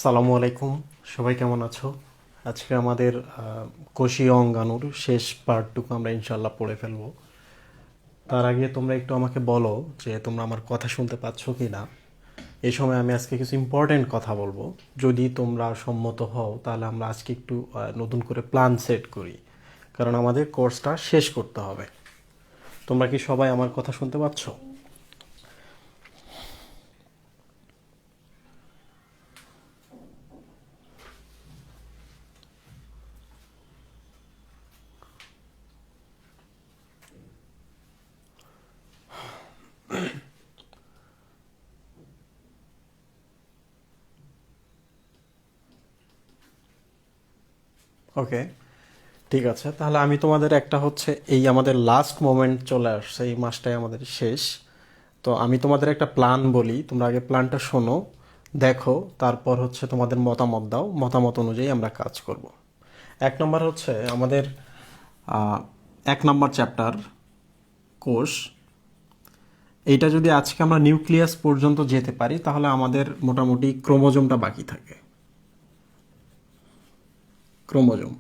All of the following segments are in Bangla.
আসসালামু আলাইকুম। সবাই কেমন আছো? আজকে আমাদের কোষীয় অঙ্গাণুর শেষ পার্টটুকু আমরা ইনশাল্লাহ পড়ে ফেলবো। তার আগে তোমরা একটু আমাকে বলো যে তোমরা আমার কথা শুনতে পাচ্ছ কি না। এই সময় আমি আজকে কিছু ইম্পর্টেন্ট কথা বলবো। যদি তোমরা সম্মত হও তাহলে আমরা আজকে একটু নতুন করে প্ল্যান সেট করি, কারণ আমাদের কোর্সটা শেষ করতে হবে। তোমরা কি সবাই আমার কথা শুনতে পাচ্ছ? ওকে, ঠিক আছে। তাহলে আমি তোমাদের একটা হচ্ছে এই আমাদের লাস্ট মোমেন্ট চলে আসছে, এই মাসটাই আমাদের শেষ। তো আমি তোমাদের একটা প্ল্যান বলি, তোমরা আগে প্ল্যানটা শোনো, দেখো, তারপর হচ্ছে তোমাদের মতামত দাও, মতামত অনুযায়ী আমরা কাজ করব। এক নম্বর হচ্ছে আমাদের আহ, এক নম্বর চ্যাপ্টার কোষ। এইটা যদি আজকে আমরা নিউক্লিয়াস পর্যন্ত যেতে পারি তাহলে আমাদের মোটামুটি ক্রোমোজোমটা বাকি থাকে। ক্রোমোজোম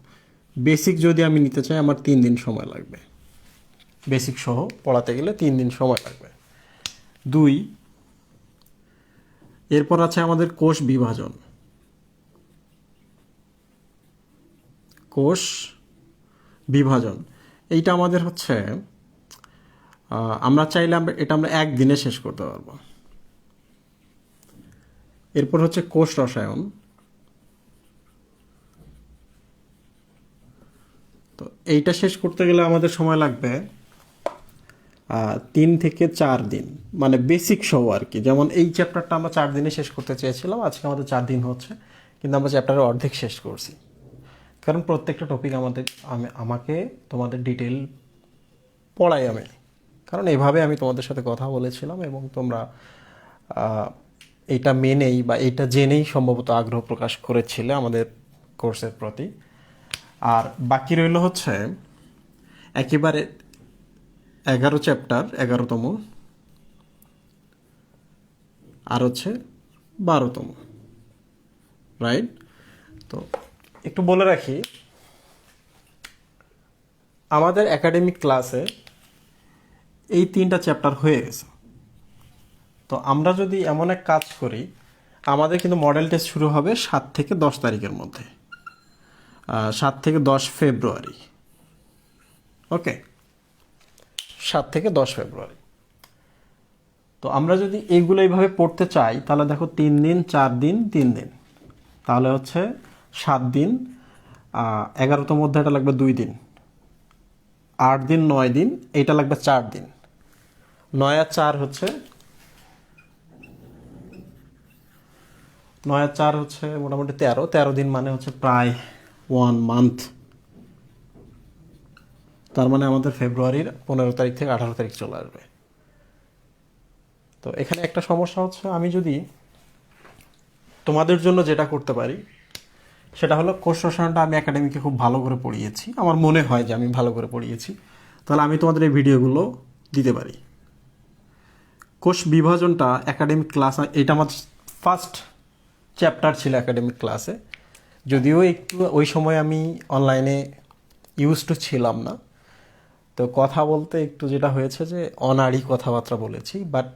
বেসিক যদি আমি নিতে চাই আমার 3 দিন সময় লাগবে। বেসিক সহ পড়াতে গেলে 3 দিন সময় লাগবে। 2, এরপর আছে আমাদের কোষ বিভাজন। কোষ বিভাজন এইটা আমাদের হচ্ছে আমরা চাইলে এটা আমরা একদিনে শেষ করতে পারবো। এরপর হচ্ছে কোষ রসায়ন। তো এইটা শেষ করতে গেলে আমাদের সময় লাগবে 3 থেকে 4 দিন, মানে বেসিক সহ আর কি। যেমন এই চ্যাপ্টারটা আমরা 4 দিনে শেষ করতে চেয়েছিলাম, আজকে আমাদের 4 দিন হচ্ছে, কিন্তু আমরা চ্যাপ্টারের অর্ধেক শেষ করছি। কারণ প্রত্যেকটা টপিক আমাকে তোমাদের ডিটেল পড়াই আমি, কারণ এভাবে আমি তোমাদের সাথে কথা বলেছিলাম এবং তোমরা এইটা মেনেই বা এইটা জেনেই সম্ভবত আগ্রহ প্রকাশ করেছিলে আমাদের কোর্সের প্রতি। আর বাকি রইল হচ্ছে একেবারে 11 চ্যাপ্টার, 11তম, আর হচ্ছে 12তম, রাইট? তো একটু বলে রাখি, আমাদের একাডেমিক ক্লাসে এই 3টা চ্যাপ্টার হয়ে গেছে। তো আমরা যদি এমন এক কাজ করি, আমাদের কিন্তু মডেল টেস্ট শুরু হবে 7 থেকে 10 তারিখের মধ্যে, 7 থেকে 10 ফেব্রুয়ারি। ওকে, 7 থেকে 10 ফেব্রুয়ারি। তো আমরা যদি এইগুলো এইভাবে পড়তে চাই তাহলে দেখো 3 দিন, 4 দিন, 3 দিন, তাহলে হচ্ছে 7 দিন। 11তম মধ্যে এটা লাগবে 2 দিন, 8 দিন, 9 দিন, এইটা লাগবে 4 দিন। 9 আর 4 হচ্ছে 9 আর 4 হচ্ছে মোটামুটি 13 দিন, মানে হচ্ছে প্রায় 1 মান্থ। তার মানে আমাদের ফেব্রুয়ারির 15 তারিখ থেকে 18 তারিখ চলে আসবে। তো এখানে একটা সমস্যা হচ্ছে, আমি যদি তোমাদের জন্য যেটা করতে পারি সেটা হলো, কোর্স রসায়নটা আমি একাডেমিকে খুব ভালো করে পড়িয়েছি, আমার মনে হয় যে আমি ভালো করে পড়িয়েছি, তাহলে আমি তোমাদের এই ভিডিওগুলো দিতে পারি। কোষ বিভাজনটা একাডেমিক ক্লাস, এটা আমার ফার্স্ট চ্যাপ্টার ছিল একাডেমিক ক্লাসে, যদিও একটু ওই সময় আমি অনলাইনে ইউজ টু ছিলাম না, তো কথা বলতে একটু যেটা হয়েছে যে অনাড়ি কথাবার্তা বলেছি। বাট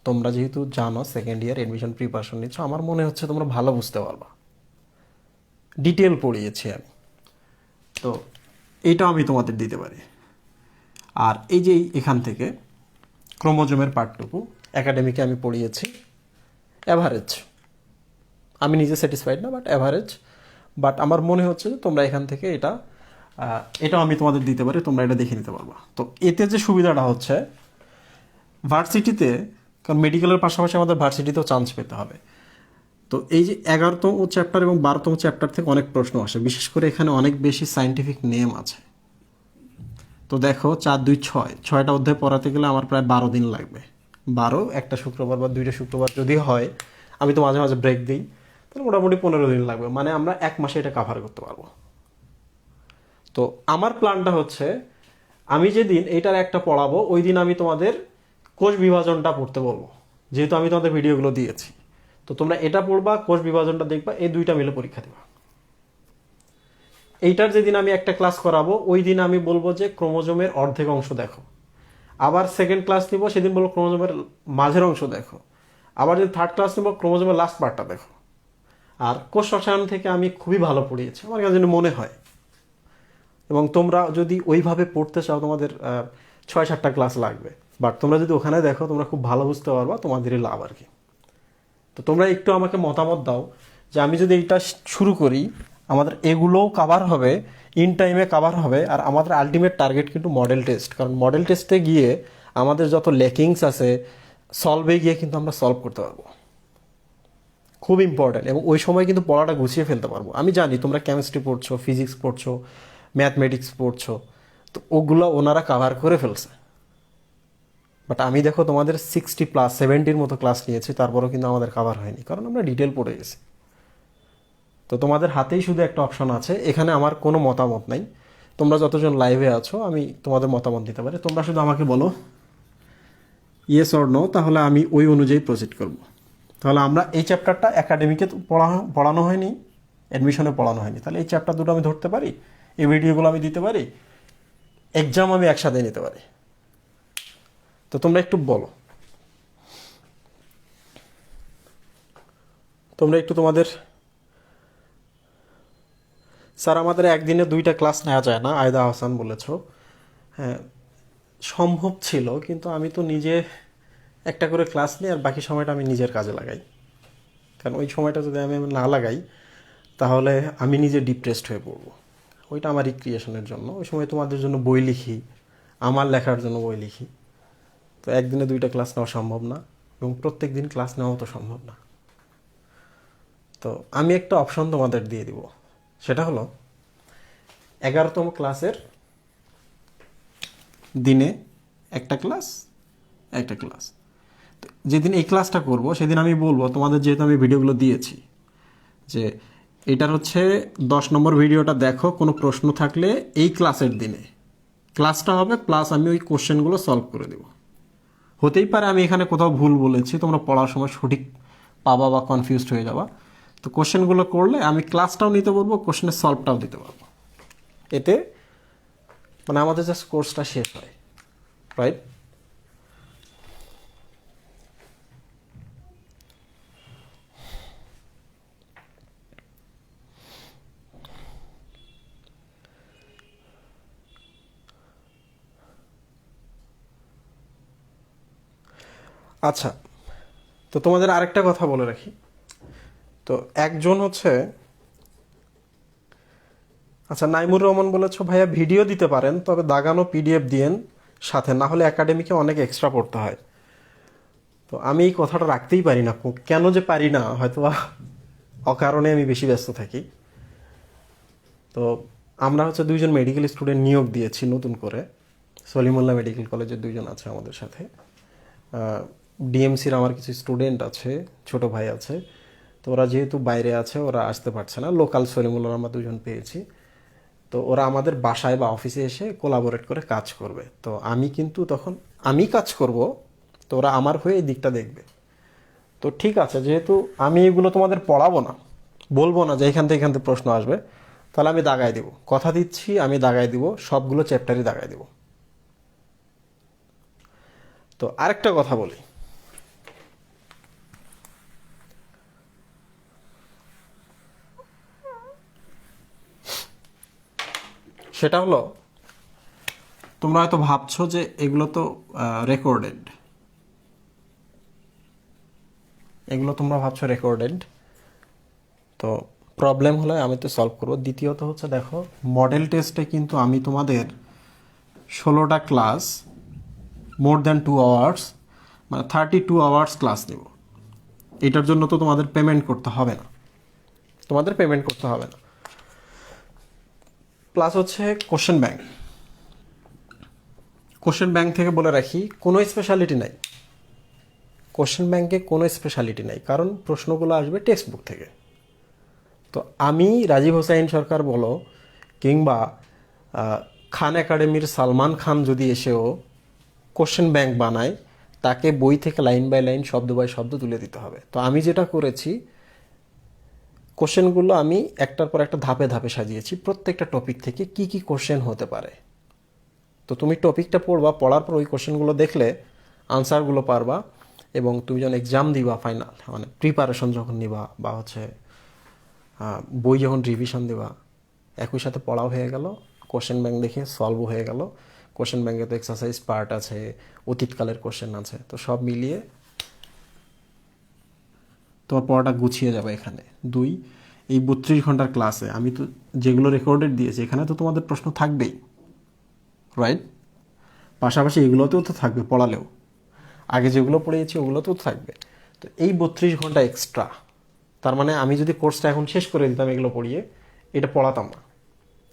তোমরা যেহেতু জানো সেকেন্ড ইয়ার এডমিশন প্রিপারেশন নিচ্ছ, আমার মনে হচ্ছে তোমরা ভালো বুঝতে পারবা, ডিটেল পড়িয়েছি আমি। তো এইটাও আমি তোমাদের দিতে পারি। আর এই যে এখান থেকে ক্রোমোজোমের পার্টটুকু একাডেমিকে আমি পড়িয়েছি অ্যাভারেজ, আমি নিজে স্যাটিসফাইড না, বাট অ্যাভারেজ। বাট আমার মনে হচ্ছে যে তোমরা এখান থেকে এটাও আমি তোমাদের দিতে পারি, তোমরা এটা দেখে নিতে পারবা। তো এতে যে সুবিধাটা হচ্ছে, ভার্সিটিতে, কারণ মেডিকেলের পাশাপাশি আমাদের ভার্সিটিতেও চান্স পেতে হবে। তো এই যে 11তম চ্যাপ্টার এবং 12তম চ্যাপ্টার থেকে অনেক প্রশ্ন আসে, বিশেষ করে এখানে অনেক বেশি সায়েন্টিফিক নেম আছে। তো দেখো 4, 2, 6, 6টা অধ্যায় পড়াতে গেলে আমার প্রায় 12 দিন লাগবে। 12, একটা শুক্রবার বা 2টা শুক্রবার যদি হয়, আমি তো মাঝে মাঝে ব্রেক দিই, তাহলে মোটামুটি 15 দিন লাগবে, মানে আমরা 1 মাসে এটা কাভার করতে পারবো। তো আমার প্ল্যানটা হচ্ছে, আমি যেদিন এইটার একটা পড়াবো ওই দিন আমি তোমাদের কোষ বিভাজনটা পড়তে বলবো, যেহেতু আমি তোমাদের ভিডিওগুলো দিয়েছি। তো তোমরা এটা পড়বা, কোষ বিভাজনটা দেখবা, এই দুইটা মিলে পরীক্ষা দেবা। এইটার যেদিন আমি একটা ক্লাস করাবো ওই দিন আমি বলবো যে ক্রোমোজোমের অর্ধেক অংশ দেখো, আবার সেকেন্ড ক্লাস নিব সেদিন বলবো ক্রোমোজোমের মাঝের অংশ দেখো, আবার যদি থার্ড ক্লাস নিব ক্রোমোজোমের লাস্ট পার্টটা দেখো। আর কোষ রসায়ন থেকে আমি খুবই ভালো পড়িয়েছি আমার কাছে মনে হয়, এবং তোমরা যদি ওইভাবে পড়তে চাও তোমাদের 6-7টা ক্লাস লাগবে, বাট তোমরা যদি ওখানে দেখো তোমরা খুব ভালো বুঝতে পারবা, তোমাদেরই লাভ আর কি। তো তোমরা একটু আমাকে মতামত দাও যে আমি যদি এটা শুরু করি আমাদের এগুলোও কাভার হবে, ইন টাইমে কাভার হবে, আর আমাদের আলটিমেট টার্গেট কিন্তু মডেল টেস্ট, কারণ মডেল টেস্টে গিয়ে আমাদের যত ল্যাকিংস আছে সলভে গিয়ে কিন্তু আমরা সলভ করতে পারবো, খুব ইম্পর্ট্যান্ট। এবং ওই সময় কিন্তু পড়াটা গুছিয়ে ফেলতে পারবো। আমি জানি তোমরা কেমিস্ট্রি পড়ছো, ফিজিক্স পড়ছো, ম্যাথমেটিক্স পড়ছো, তো ওগুলো ওনারা কাভার করে ফেলছে, বাট আমি দেখো তোমাদের 60+70 মতো ক্লাস নিয়েছি, তারপরেও কিন্তু আমাদের কাভার হয়নি, কারণ আমরা ডিটেল পড়ে গেছি। তো তোমাদের হাতেই শুধু একটা অপশন আছে, এখানে আমার কোনো মতামত নাই। তোমরা যতজন লাইভে আছো আমি তোমাদের মতামত দিতে পারি, তোমরা শুধু আমাকে বলো ইয়েস অর নো, তাহলে আমি ওই অনুযায়ী প্রসিড করব। তাহলে আমরা এই চ্যাপ্টারটা একাডেমিকে পড়ানো হয়নি, অ্যাডমিশনে পড়ানো হয়নি, তাহলে এই চ্যাপ্টার দুটো আমি ধরতে পারি, এই ভিডিওগুলো আমি দিতে পারি, এক্সাম আমি একসাথে নিতে পারি। তো তোমরা একটু বলো, তোমরা একটু তোমাদের, স্যার আমাদের একদিনে 2টা ক্লাস নেওয়া যায় না, আয়দা হাসান বলেছ। হ্যাঁ সম্ভব ছিল, কিন্তু আমি তো নিজে একটা করে ক্লাস নিই আর বাকি সময়টা আমি নিজের কাজে লাগাই, কারণ ওই সময়টা যদি আমি না লাগাই তাহলে আমি নিজে ডিপ্রেসড হয়ে পড়বো। ওইটা আমার রিক্রিয়েশনের জন্য, ওই সময় তোমাদের জন্য বই লিখি, আমার লেখার জন্য বই লিখি। তো একদিনে 2টা ক্লাস নেওয়া সম্ভব না, এবং প্রত্যেক দিন ক্লাস নেওয়াও তো সম্ভব না। তো আমি একটা অপশন তোমাদের দিয়ে দিব, সেটা হলো 11তম ক্লাসের দিনে একটা ক্লাস, একটা ক্লাস। যেদিন এই ক্লাসটা করব সেদিন আমি বলবো তোমাদের, যেহেতু আমি ভিডিওগুলো দিয়েছি, যে এটার হচ্ছে 10 নম্বর ভিডিওটা দেখো, কোনো প্রশ্ন থাকলে এই ক্লাসের দিনে ক্লাসটা হবে, প্লাস আমি ওই কোশ্চেনগুলো সলভ করে দেব। হতেই পারে আমি এখানে কোথাও ভুল বলেছি, তোমরা পড়ার সময় সঠিক পাবা বা কনফিউজড হয়ে যাবা। তো কোশ্চেনগুলো করলে আমি ক্লাসটাও নিতে পারবো, কোশ্চেনের সলভটাও দিতে পারবো, এতে মানে আমাদের জাস্ট কোর্সটা শেষ হয়, রাইট? আচ্ছা, তো তোমাদের আরেকটা কথা বলে রাখি। তো একজন হচ্ছে, আচ্ছা নাইমুর রহমান বলেছো ভাইয়া ভিডিও দিতে পারেন, তবে দাগানো পিডিএফ দিয়েন সাথে, না হলে একাডেমিকে অনেক এক্সট্রা পড়তে হয়। তো আমি এই কথাটা রাখতেই পারি না, কেন যে পারি না, হয়তো অকারণে আমি বেশি ব্যস্ত থাকি। তো আমরা হচ্ছে 2জন মেডিকেল স্টুডেন্ট নিয়োগ দিয়েছি নতুন করে, সলিমুল্লাহ মেডিকেল কলেজের 2জন আছে আমাদের সাথে, ডিএমসির আমার কিছু স্টুডেন্ট আছে, ছোট ভাই আছে। তো ওরা যেহেতু বাইরে আছে ওরা আসতে পারছে না, লোকাল সলিমুল্লাহ আমরা 2জন পেয়েছি। তো ওরা আমাদের বাসায় বা অফিসে এসে কোলাবোরেট করে কাজ করবে। তো আমি কিন্তু তখন আমি কাজ করব, তো ওরা আমার হয়ে এই দিকটা দেখবে। তো ঠিক আছে, যেহেতু আমি এগুলো তোমাদের পড়াবো না, বলবো না যে এখান থেকে প্রশ্ন আসবে, তাহলে আমি দাগায় দেব, কথা দিচ্ছি আমি দাগায় দিব, সবগুলো চ্যাপ্টারই দাগায় দেব। তো আরেকটা কথা বলি, সেটা হলো তোমরা হয়তো ভাবছো যে এগুলো তো রেকর্ডেড, এগুলো তোমরা ভাবছো রেকর্ডেড, তো প্রবলেম হলে আমি তো সলভ করবো। দ্বিতীয়ত হচ্ছে দেখো, মডেল টেস্টে কিন্তু আমি তোমাদের 16টা ক্লাস, মোর দ্যান 2 আওয়ার্স, মানে 32 আওয়ার্স ক্লাস নেব। এটার জন্য তো তোমাদের পেমেন্ট করতে হবে না, তোমাদের পেমেন্ট করতে হবে না। প্লাস হচ্ছে কোশ্চেন ব্যাংক, কোশ্চেন ব্যাংক থেকে বলে রাখি কোনো স্পেশালিটি নাই, কোশ্চেন ব্যাংকে কোনো স্পেশালিটি নাই, কারণ প্রশ্নগুলো আসবে টেক্সট বুক থেকে। তো আমি রাজীব হোসাইন সরকার বলো, কিংবা খান একাডেমির সালমান খান যদি এসেও কোশ্চেন ব্যাংক বানায়, তাকে বই থেকে লাইন বাই লাইন শব্দ বাই শব্দ তুলে দিতে হবে। তো আমি যেটা করেছি, কোশ্চেনগুলো আমি একটার পর একটা ধাপে ধাপে সাজিয়েছি, প্রত্যেকটা টপিক থেকে কি কি কোশ্চেন হতে পারে। তো তুমি টপিকটা পড়বা, পড়ার পর ওই কোশ্চেনগুলো দেখলে আনসারগুলো পারবা, এবং তুমি যখন এক্সাম দিবা ফাইনাল, মানে প্রিপারেশন যখন নিবা বা হচ্ছে বই যখন রিভিশন দিবা, একই সাথে পড়াও হয়ে গেল, কোশ্চেন ব্যাংক দেখে সলভও হয়ে গেল। কোশ্চেন ব্যাংকে তো এক্সারসাইজ পার্ট আছে, অতীতকালের কোশ্চেন আছে, তো সব মিলিয়ে তোমার পড়াটা গুছিয়ে যাবে এখানে। 2, এই 32 ঘন্টার ক্লাসে আমি তো যেগুলো রেকর্ডেড দিয়েছি, এখানে তো তোমাদের প্রশ্ন থাকবেই, রাইট? পাশাপাশি এগুলোতেও তো থাকবে, পড়ালেও আগে যেগুলো পড়িয়েছি ওগুলোতেও থাকবে। তো এই 32 ঘন্টা এক্সট্রা, তার মানে আমি যদি কোর্সটা এখন শেষ করে দিতাম এগুলো পড়িয়ে, এটা পড়াতাম না,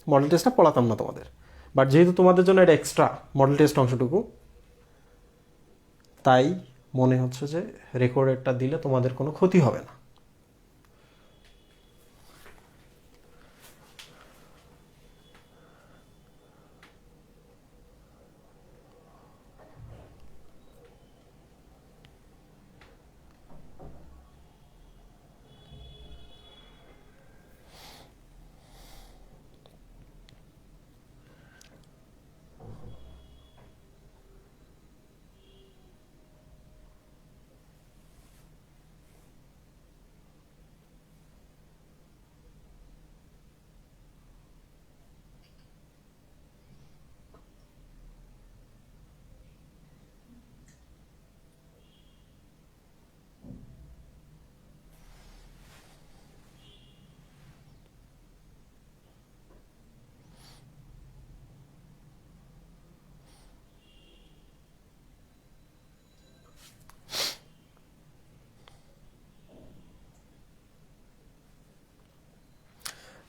মডেল টেস্টটা পড়াতাম না তোমাদের। বাট যেহেতু তোমাদের জন্য এটা এক্সট্রা মডেল টেস্ট অংশটুকু, তাই মনে হচ্ছে যে রেকর্ডেডটা দিলে তোমাদের কোনো ক্ষতি হবে না।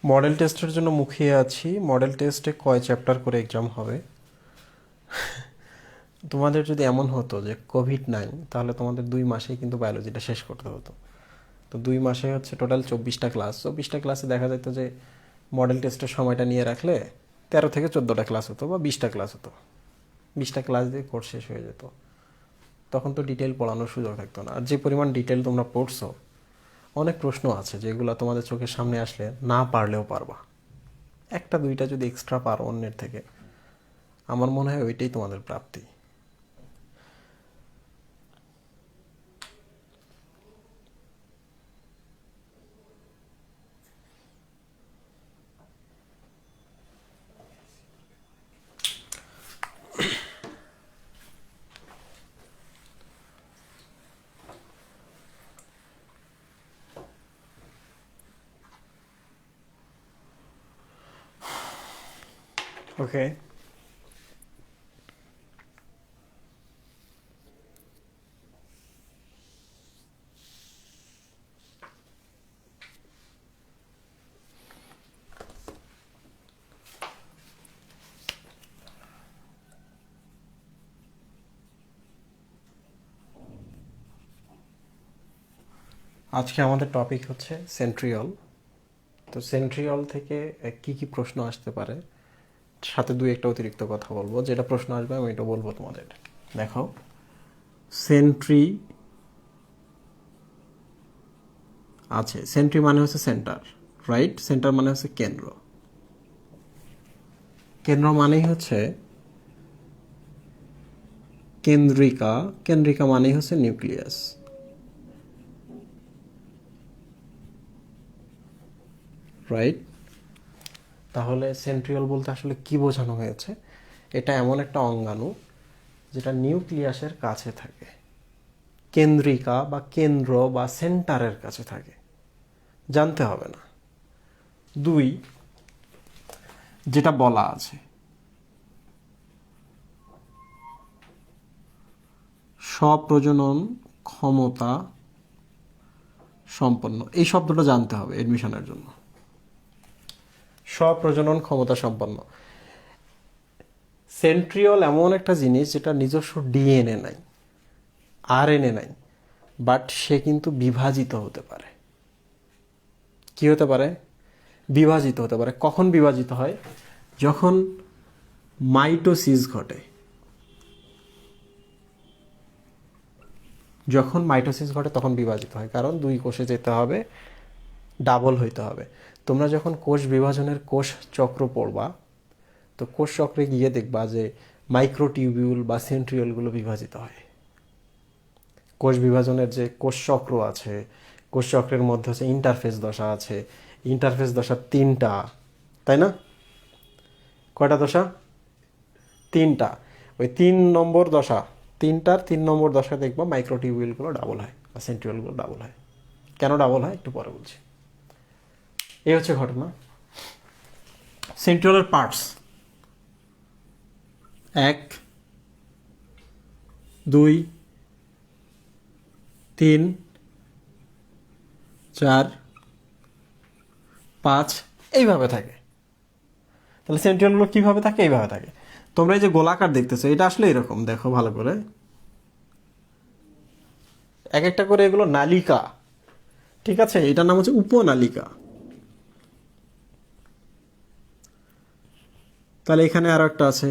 মডেল টেস্টের জন্য মুখিয়ে আছি। মডেল টেস্টে কয় চ্যাপ্টার করে এক্সাম হবে? তোমাদের যদি এমন হতো যে কোভিড নাই, তাহলে তোমাদের 2 মাসেই কিন্তু বায়োলজিটা শেষ করতে হতো। তো 2 মাসে হচ্ছে টোটাল 24টা ক্লাস। 24টা ক্লাসে দেখা যেত যে মডেল টেস্টের সময়টা নিয়ে রাখলে 13 থেকে 14টা ক্লাস হতো বা 20টা ক্লাস হতো। 20টা ক্লাস দিয়ে কোর্স শেষ হয়ে যেত। তখন তো ডিটেল পড়ানোর সুযোগ থাকতো না। আর যে পরিমাণ ডিটেল তোমরা পড়ছো, অনেক প্রশ্ন আছে যেগুলো তোমাদের চোখের সামনে আসলে না পারলেও পারবা। 1-2টা যদি এক্সট্রা পারো অন্যের থেকে, আমার মনে হয় ওইটাই তোমাদের প্রাপ্তি। ওকে, আজকে আমাদের টপিক হচ্ছে সেন্ট্রিওল। তো সেন্ট্রিওল থেকে কি কি প্রশ্ন আসতে পারে, সাথে 2-1টা অতিরিক্ত কথা বলবো। যেটা প্রশ্ন আসবে আমি এটা বলবো তোমাদের। দেখো, সেন্ট্রি আছে, সেন্ট্রি মানে হচ্ছে সেন্টার, রাইট? সেন্টার মানে হচ্ছে কেন্দ্র। কেন্দ্র মানেই হচ্ছে কেন্দ্রিকা, কেন্দ্রিকা মানেই হচ্ছে নিউক্লিয়াস, রাইট? তাহলে সেন্ট্রিওল বলতে আসলে কি বোঝানো হয়েছে? এটা এমন একটা অঙ্গাণু যেটা নিউক্লিয়াসের কাছে থাকে, কেন্দ্রিকা বা কেন্দ্র বা সেন্টারের কাছে থাকে, জানতে হবে না। 2, যেটা বলা আছে, স্বপ্রজনন ক্ষমতা সম্পন্ন, এই শব্দটা জানতে হবে এডমিশনের জন্য। স্বপ্রজনন ক্ষমতা সম্পন্ন। সেন্ট্রিওল এমন একটা জিনিস যেটা নিজস্ব ডিএনএ নাই, আরএনএ নাই, বাট সে কিন্তু বিভাজিত হতে পারে। কি হতে পারে? বিভাজিত হতে পারে। কখন বিভাজিত হয়? যখন মাইটোসিস ঘটে। যখন মাইটোসিস ঘটে তখন বিভাজিত হয়, কারণ 2 কোষে যেতে হবে, ডাবল হইতে হবে। তোমরা যখন কোষ বিভাজনের কোষ চক্র পড়বা, তো কোষ চক্রে গিয়ে দেখবা যে মাইক্রোটিউবিউল বা সেন্ট্রিওলগুলো বিভাজিত হয়। কোষ বিভাজনের যে কোষ চক্র আছে, কোষ চক্রের মধ্যে হচ্ছে ইন্টারফেস দশা আছে, ইন্টারফেস দশা 3টা, তাই না? কয়টা দশা? 3টা। ওই 3 নম্বর দশা, 3টার 3 নম্বর দশা দেখবা মাইক্রোটিউবিউলগুলো ডাবল হয় বা সেন্ট্রিওলগুলো ডাবল হয়। কেন ডাবল হয় একটু পরে বলছি। এই হচ্ছে ঘটনা। সেন্ট্রিওলের পার্টস 1, 2, 3, 4, 5 এইভাবে থাকে। তাহলে সেন্ট্রিওলগুলো কীভাবে থাকে? এইভাবে থাকে। তোমরা এই যে গোলাকার দেখতেছো, এটা আসলে এরকম, দেখো ভালো করে, এক একটা করে এগুলো নালিকা, ঠিক আছে? এটার নাম হচ্ছে উপনালিকা। তাহলে এখানে আরো একটা আছে,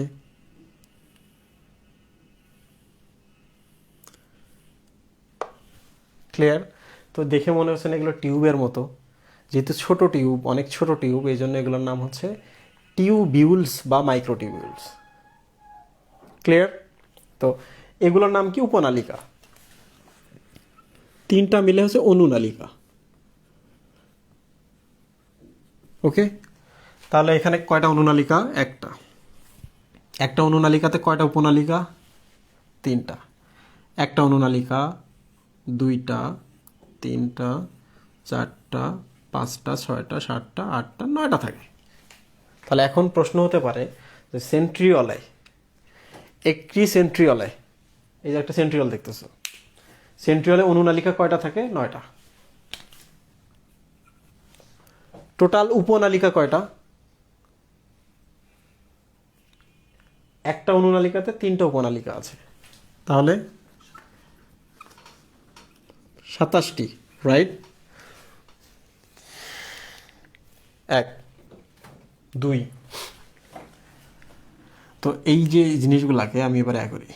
ক্লিয়ার? তো দেখে মনে হচ্ছে না এগুলো টিউবের মতো, যেহেতু ছোট টিউব, অনেক ছোট টিউব, এই জন্য এগুলোর নাম হচ্ছে টিউবিউলস বা মাইক্রোটিউবিউলস। ক্লিয়ার? তো এগুলোর নাম কি? উপনালিকা। 3টা মিলে হচ্ছে অনুনালিকা। ওকে, তাহলে এখানে কয়টা অনুনালিকা? একটা অনুনালিকাতে কয়টা উপনালিকা? 3টা। একটা অনুনালিকা 2টা, 3টা, 4টা, 5টা, 6টা, 7টা, 8টা, 9টা থাকে। তাহলে এখন প্রশ্ন হতে পারে যে সেন্ট্রিওলে, একটি সেন্ট্রিওলে, এই যে একটা সেন্ট্রিওল দেখতেছো, সেন্ট্রিওলে অনুনালিকা কয়টা থাকে? 9টা। টোটাল উপনালিকা কয়টা? একটা অনুনালিকাতে 3টা উপনালিকা আছে, তাহলে 27টি, রাইট? 1, 2। তো এই যে জিনিসগুলাকে আমি এবার করি।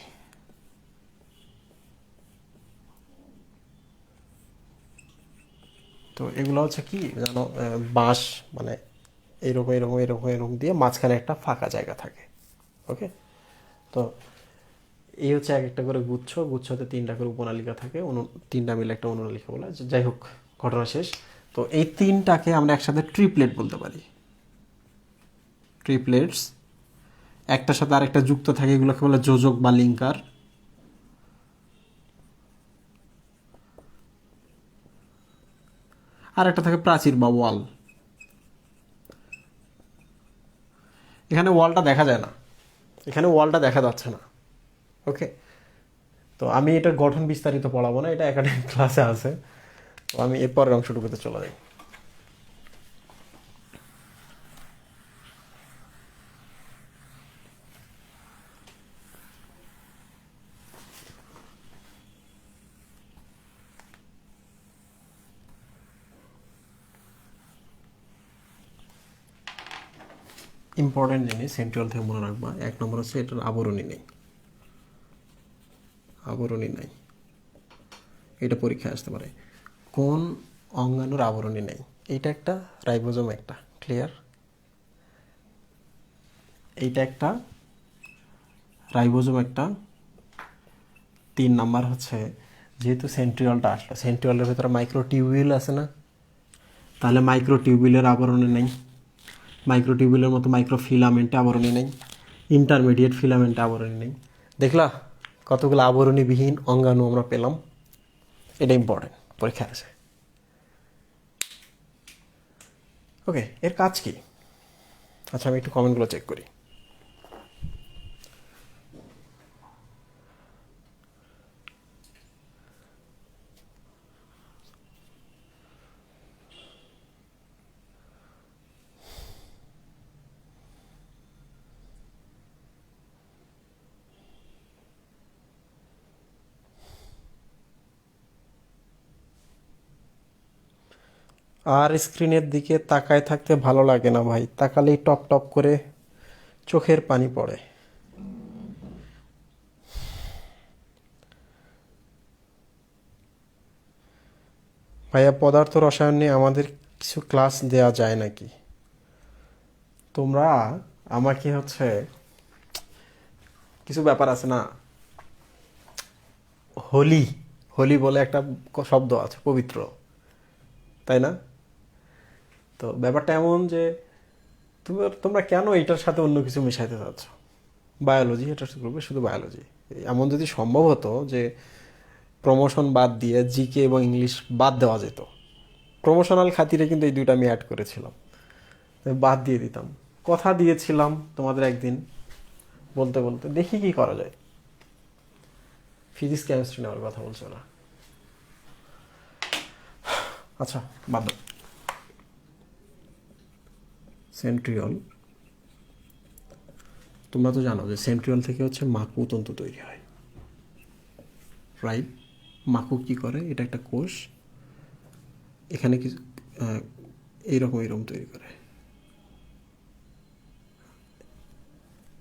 তো এগুলো হচ্ছে কি জানো, বাঁশ, মানে এরকম এরকম এরকম এরকম দিয়ে মাঝখানে একটা ফাঁকা জায়গা থাকে। ওকে, তো এই হচ্ছে এক একটা করে গুচ্ছ, গুচ্ছতে 3টা করে উপনালিকা থাকে, 3টা মিলে একটা অনুনালিকা বলে। যাই হোক, ঘটনা শেষ। তো এই 3টাকে আমরা একসাথে ট্রিপলেট বলতে পারি। ট্রিপলেটস, একটার সাথে আরেকটা যুক্ত থাকে, এগুলোকে বলে যোজক বা লিঙ্কার। আর একটা থাকে প্রাচীর বা ওয়াল। এখানে ওয়ালটা দেখা যায় না, এখানে ওয়ালটা দেখা যাচ্ছে না। ওকে, তো আমি এটা গঠন বিস্তারিত পড়াবো না, এটা একাডেমিক ক্লাসে আছে। তো আমি এরপরের অংশটুকুতে চলে যাই। ইম্পর্টেন্ট জিনিস সেন্ট্রাল থেকে মনে রাখবা। 1 নম্বর হচ্ছে এটার আবরণী নেই, আবরণী নাই। এটা পরীক্ষায় আসতে পারে, কোন অঙ্গাণুর আবরণী নেই? এইটা একটা, রাইবোজোম একটা, ক্লিয়ার? এইটা একটা, রাইবোজোম একটা। 3 নাম্বার হচ্ছে, যেহেতু সেন্ট্রিওলটা আসলো, সেন্ট্রিওলের ভেতরে মাইক্রোটিউবিউল আছে না, তাহলে মাইক্রোটিউবিউলের আবরণী নেই। মাইক্রোটিউবিউলের মতো মাইক্রোফিলামেন্টে আবরণী নেই, ইন্টারমিডিয়েট ফিলামেন্টে আবরণী নেই। দেখলা কতগুলো আবরণীবিহীন অঙ্গাণু আমরা পেলাম? এটা ইম্পর্টেন্ট, পরীক্ষা আছে। ওকে, এর কাজ কি? আচ্ছা, আমি একটু কমেন্টগুলো চেক করি। আর স্ক্রিনের দিকে তাকায় থাকতে ভালো লাগে না ভাই, তাকালেই টপ টপ করে চোখের পানি পড়ে। ভাইয়া পদার্থ রসায়ন নিয়ে আমাদের কিছু ক্লাস দেওয়া যায় নাকি? তোমরা আমাকে কিছু ব্যাপার আছে না, হোলি হোলি বলে একটা শব্দ আছে, পবিত্র, তাই না? তো ব্যাপারটা এমন যে তোমরা কেন এটার সাথে অন্য কিছু মিশাইতে চাচ্ছ? বায়োলজি, এটা গ্রুপে শুধু বায়োলজি। এমন যদি সম্ভব হতো যে প্রমোশন বাদ দিয়ে জিকে এবং ইংলিশ বাদ দেওয়া যেত, প্রমোশনাল খাতিরে কিন্তু এই দুইটা আমি অ্যাড করেছিলাম, বাদ দিয়ে দিতাম। কথা দিয়েছিলাম তোমাদের একদিন, বলতে বলতে দেখি কি করা যায়। ফিজিক্স কেমিস্ট্রি নেওয়ার কথা বলছো না? আচ্ছা, বাদ দাও। সেন্ট্রিওল, তোমরা তো জানো যে সেন্ট্রিওল থেকে মাকু তন্তু তৈরি হয়, রাইট? মাকু কি করে? এটা একটা কোষ, এখানে কিছু এইরকম তৈরি করে,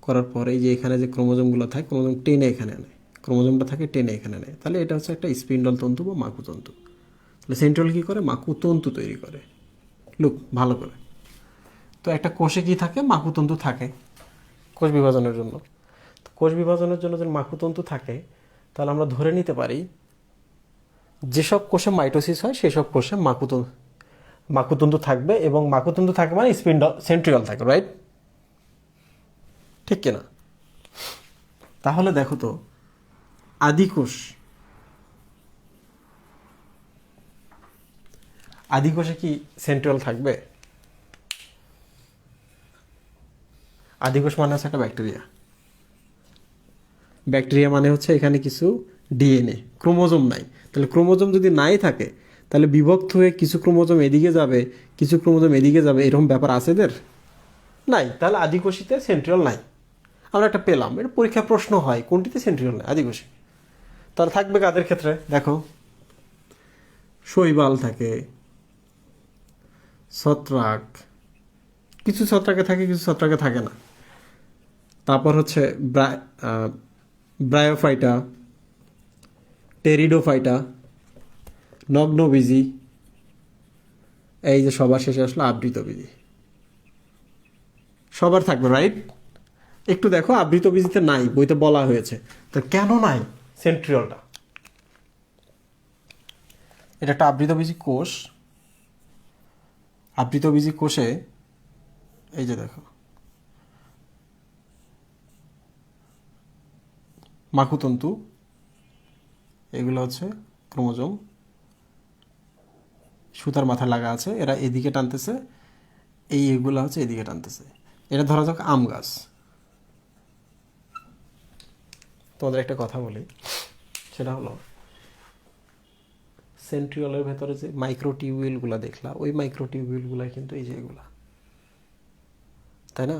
করার পরে এই যে এখানে যে ক্রোমোজোমগুলো থাকে, ক্রোমোজোম টেনে এখানে আনে, ক্রোমোজোমটা থাকে টেনে এখানে নেয়, তাহলে এটা একটা স্পিন্ডল তন্তু বা মাকু তন্তু। তাহলে সেন্ট্রিওল কী করে? মাকু তন্তু তৈরি করে। লুক ভালো করে, তো একটা কোষে কি থাকে? মাকুতন্তু থাকে কোষ বিভাজনের জন্য। কোষ বিভাজনের জন্য যদি মাকুতন্তু থাকে, তাহলে আমরা ধরে নিতে পারি যেসব কোষে মাইটোসিস হয় সেসব কোষে মাকুতন্তু থাকবে, এবং মাকুতন্তু থাকবে মানে সেন্ট্রিওল থাকে, রাইট? ঠিক কিনা? তাহলে দেখো তো, আদিকোষে কি সেন্ট্রিওল থাকবে? আদিকোষ মানে একটা ব্যাকটেরিয়া। ব্যাকটেরিয়া মানে এখানে কিছু ডিএনএ, ক্রোমোজোম নাই। তাহলে ক্রোমোজোম যদি নাই থাকে, তাহলে বিভক্ত হয়ে কিছু ক্রোমোজোম এদিকে যাবে, কিছু ক্রোমোজোম এদিকে যাবে, এরকম ব্যাপার আছে এদের? নাই। তাহলে আদিকোষীতে সেন্ট্রিওল নাই। আমরা একটা পেলাম, এটা পরীক্ষা প্রশ্ন হয়, কোনটিতে সেন্ট্রিওল নাই? আদিকোষী। তাহলে থাকবে কাদের ক্ষেত্রে? দেখো, শৈবাল থাকে, ছত্রাক, কিছু ছত্রাকে থাকে, কিছু ছত্রাকে থাকে না। তারপর ব্রায়োফাইটা, টেরিডোফাইটা, নগ্নবীজি, এই যে সবার শেষে আসলো আবৃতবীজি। সবার থাকবে, রাইট? একটু দেখো, আবৃতবীজিতে নাই, বইতে বলা হয়েছে। তো কেন নাই সেন্ট্রিওলটা? এটা একটা আবৃতবীজি কোষ। আবৃতবীজি কোষে এই যে দেখো, মাকুতন্তু, এগুলো ক্রোমোজোম, সুতার মাথায় লাগা আছে, এরা এদিকে টানতেছে, এগুলো এদিকে টানতেছে। এটা ধরা যাক আম গাছ। তোমাদের একটা কথা বলি, সেটা হলো সেন্ট্রিওলের ভেতরে যে মাইক্রোটিউবিউলগুলো দেখলা, ওই মাইক্রোটিউবিউলগুলো কিন্তু এই যে এগুলা, তাই না?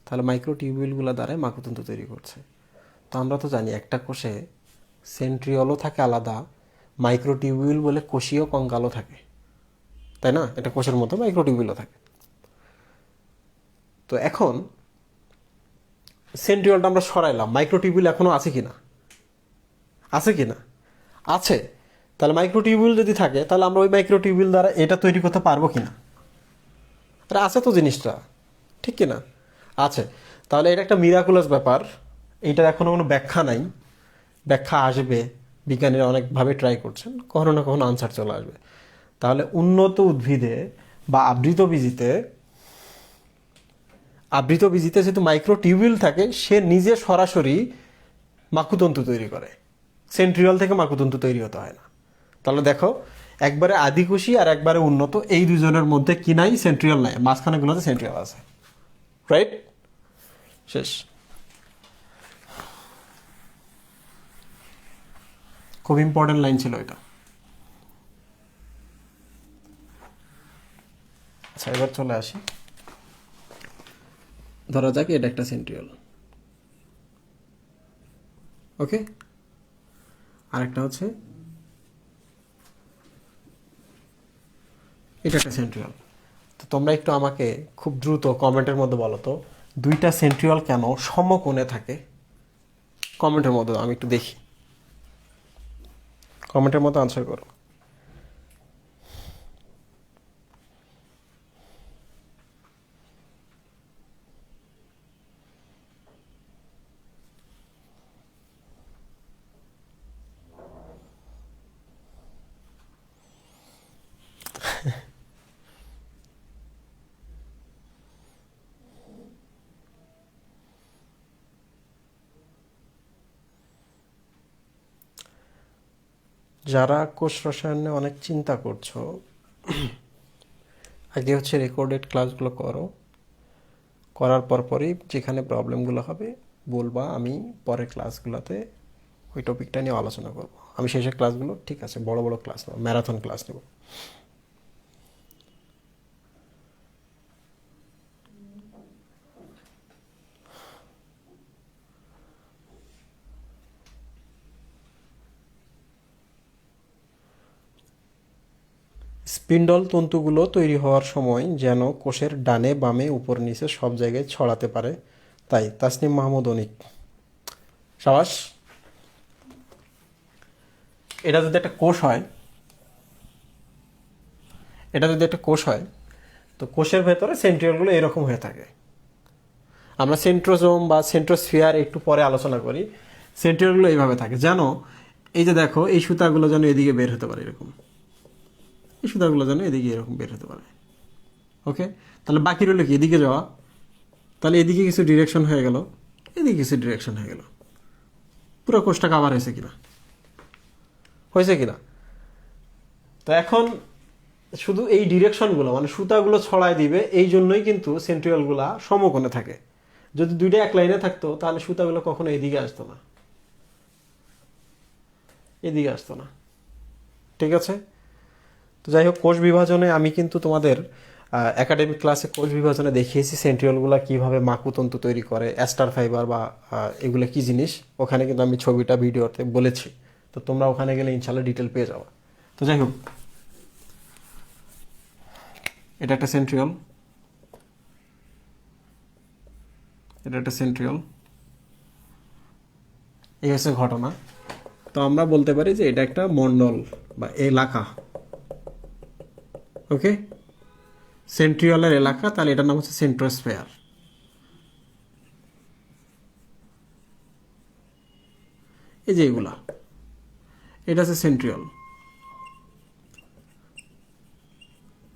তাহলে মাইক্রোটিউবিউলগুলো দ্বারাই মাকুতন্তু তৈরি করছে। তো আমরা তো জানি একটা কোষে সেন্ট্রিওলও থাকে আলাদা, মাইক্রোটিউবিউল বলে কোষীয় কঙ্কালও থাকে, তাই না? এটা কোষের মতো মাইক্রোটিউবিউলও থাকে। তো এখন সেন্ট্রিওলটা আমরা সরাইলাম, মাইক্রোটিউবিউল এখনও আছে কিনা? আছে। তাহলে মাইক্রোটিউবিউল যদি থাকে, তাহলে আমরা ওই মাইক্রোটিউবিউল দ্বারা এটা তৈরি করতে পারবো কিনা? এটা আছে তো জিনিসটা, ঠিক কিনা? আছে। তাহলে এটা একটা মিরাকুলাস ব্যাপার, এইটার এখনো কোনো ব্যাখ্যা নাই। ব্যাখ্যা আসবে, বিজ্ঞানীরা অনেকভাবে ট্রাই করছেন, কখনো না কখনো আনসার চলে আসবে। তাহলে উন্নত উদ্ভিদে বা আবৃতবীজিতে যেহেতু মাইক্রোটিউবিউল থাকে, সে নিজে সরাসরি মাকুতন্তু তৈরি করে, সেন্ট্রিওল থেকে মাকুতন্তু তৈরি হতে হয় না। তাহলে দেখো, একবারে আদিকোষী আর একবারে উন্নত, এই দুজনের মধ্যে কি নাই? সেন্ট্রিওল নাই। মাঝখানেগুলোতে সেন্ট্রিওল আছে, রাইট? শেষ। খুব ইম্পর্টেন্ট লাইন ছিল এটা। আচ্ছা, এবার চলে আসি, ধরা যাক এটা একটা সেন্ট্রিওল, ওকে? আরেকটা এটা একটা সেন্ট্রিওল। তো তোমরা একটু আমাকে খুব দ্রুত কমেন্টের মধ্যে বলো তো, দুইটা সেন্ট্রিওল কেন সমকোণে থাকে? কমেন্টের মধ্যে আমি একটু দেখি, কমেন্টের মধ্যে আনসার করো। যারা কোষ রসায়নে অনেক চিন্তা করছো, আগে হচ্ছে রেকর্ডেড ক্লাসগুলো করো, করার পরই যেখানে প্রবলেমগুলো হবে বলবা, আমি পরের ক্লাসগুলোতে ওই টপিকটা নিয়ে আলোচনা করব। আমি শেষের ক্লাসগুলো ঠিক আছে বড় বড় ক্লাস নেব, ম্যারাথন ক্লাস নেব। স্পিন্ডল তন্তুগুলো তৈরি হওয়ার সময় যেন কোষের ডানে বামে উপর নিচে সব জায়গায় ছড়াতে পারে, তাই। তাসনিম মাহমুদ অনিক, সাবাস। এটা যদি একটা কোষ হয়, তো কোষের ভেতরে সেন্ট্রিওলগুলো এরকম হয়ে থাকে। আমরা সেন্ট্রোজোম বা সেন্ট্রোস্ফিয়ার একটু পরে আলোচনা করি। সেন্ট্রিওলগুলো এইভাবে থাকে যেন, এই যে দেখো এই সুতাগুলো যেন এদিকে বের হতে পারে, এরকম এই সুতাগুলো যেন এদিকে এরকম বের হতে পারে। ওকে, তাহলে বাকি রইল কি, এদিকে যাওয়া। তাহলে এদিকে কিছু ডিরেকশন হয়ে গেল, এদিকে কিছু ডিরেকশন হয়ে গেল। পুরো কোষটা কাভার হয়েছে কিনা, হয়েছে কিনা? তো এখন শুধু এই ডিরেকশনগুলো মানে সুতাগুলো ছড়ায় দিবে, এই জন্যই কিন্তু সেন্ট্রিওলগুলা সমকোণে থাকে। যদি দুইটা এক লাইনে থাকতো তাহলে সুতাগুলো কখনো এদিকে আসতো না, এদিকে আসতো না। ঠিক আছে? তো যাই হোক, কোষ বিভাজনে আমি কিন্তু তোমাদের একাডেমিক ক্লাসে কোষ বিভাজনে দেখিয়েছি সেন্ট্রিওলগুলো কীভাবে মাকুতন্তু তৈরি করে, অ্যাস্টার ফাইবার বা এগুলো কী জিনিস, ওখানে কিন্তু আমি ছবিটা ভিডিওতে বলেছি। তো তোমরা ওখানে গেলে ইনশাল্লাহ ডিটেল পেয়ে যাওয়া। তো যাই হোক, এটা একটা সেন্ট্রিওল, এটা একটা সেন্ট্রিওল, এই হচ্ছে ঘটনা। তো আমরা বলতে পারি যে এটা একটা মণ্ডল বা এলাকা। ওকে, সেন্ট্রিওলের এলাকা, তাহলে এটার নাম হচ্ছে সেন্ট্রোস্ফেয়ার। এই যে এগুলা, এটা হচ্ছে সেন্ট্রিওল,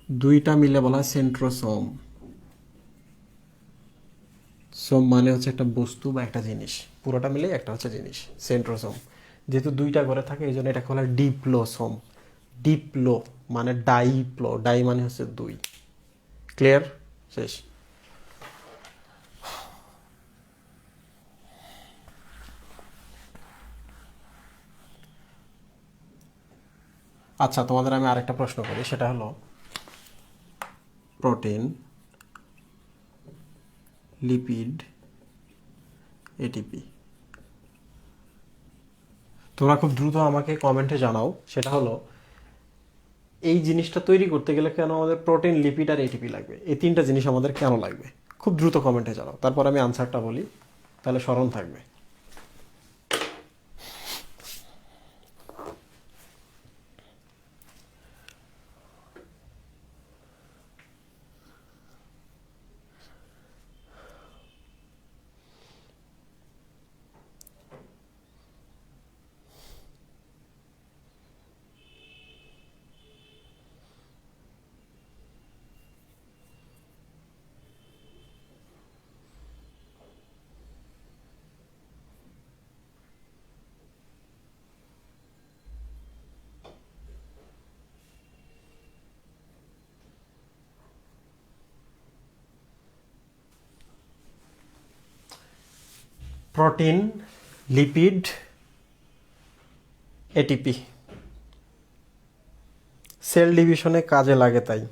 দুইটা মিলে বলা হয় সেন্ট্রোসোম। সোম মানে হচ্ছে একটা বস্তু বা একটা জিনিস, পুরোটা মিলে একটা হচ্ছে জিনিস, সেন্ট্রোসোম। যেহেতু দুইটা করে থাকে এই জন্য এটাকে বলা হয় ডিপ্লোসোম। ডিপ্লো মানে ডাইপ্লো, ডাই মানে হচ্ছে দুই। ক্লিয়ার? শেষ। আচ্ছা, তোমাদের আমি আরেকটা প্রশ্ন করি, সেটা হলো প্রোটিন, লিপিড, এটিপি। তোমরা খুব দ্রুত আমাকে কমেন্টে জানাও, সেটা হলো এই জিনিসটা তৈরি করতে গেলে কেন আমাদের প্রোটিন, লিপিড আর এটিপি লাগবে, এই তিনটা জিনিস আমাদের কেন লাগবে? খুব দ্রুত কমেন্টে জানাও, তারপর আমি আনসারটা বলি, তাহলে স্মরণ থাকবে। প্রোটিন, লিপিড, এটিপি সেল ডিভিশনে কাজে লাগে, তাই।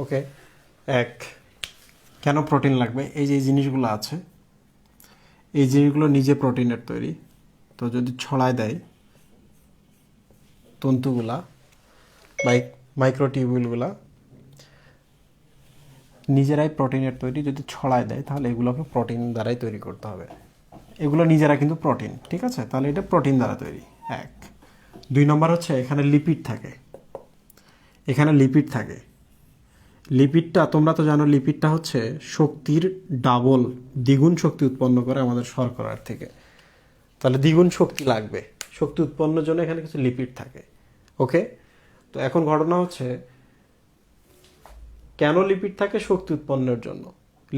ওকে, এক, কেন প্রোটিন লাগবে? এই যে এই জিনিসগুলো আছে, এই জিনিসগুলো নিজে প্রোটিনের তৈরি। তো যদি ছড়ায় দেয় তন্তুগুলা, মাইক্রোটিউবিউলগুলা নিজেরাই প্রোটিনের তৈরি, যদি ছড়ায় দেয় তাহলে এগুলোকে প্রোটিন দ্বারাই তৈরি করতে হবে। এগুলো নিজেরা কিন্তু প্রোটিন, ঠিক আছে? তাহলে এটা প্রোটিন দ্বারা তৈরি, এক। দুই নম্বর হচ্ছে এখানে লিপিড থাকে, এখানে লিপিড থাকে। লিপিডটা তোমরা তো জানো, লিপিডটা হচ্ছে শক্তির ডাবল, দ্বিগুণ শক্তি উৎপন্ন করে আমাদের শর্করার থেকে। তাহলে দ্বিগুণ শক্তি লাগবে, শক্তি উৎপন্নের জন্য এখানে কিছু লিপিড থাকে। ওকে, তো এখন ঘটনা হচ্ছে কেন লিপিড থাকে? শক্তি উৎপন্নের জন্য।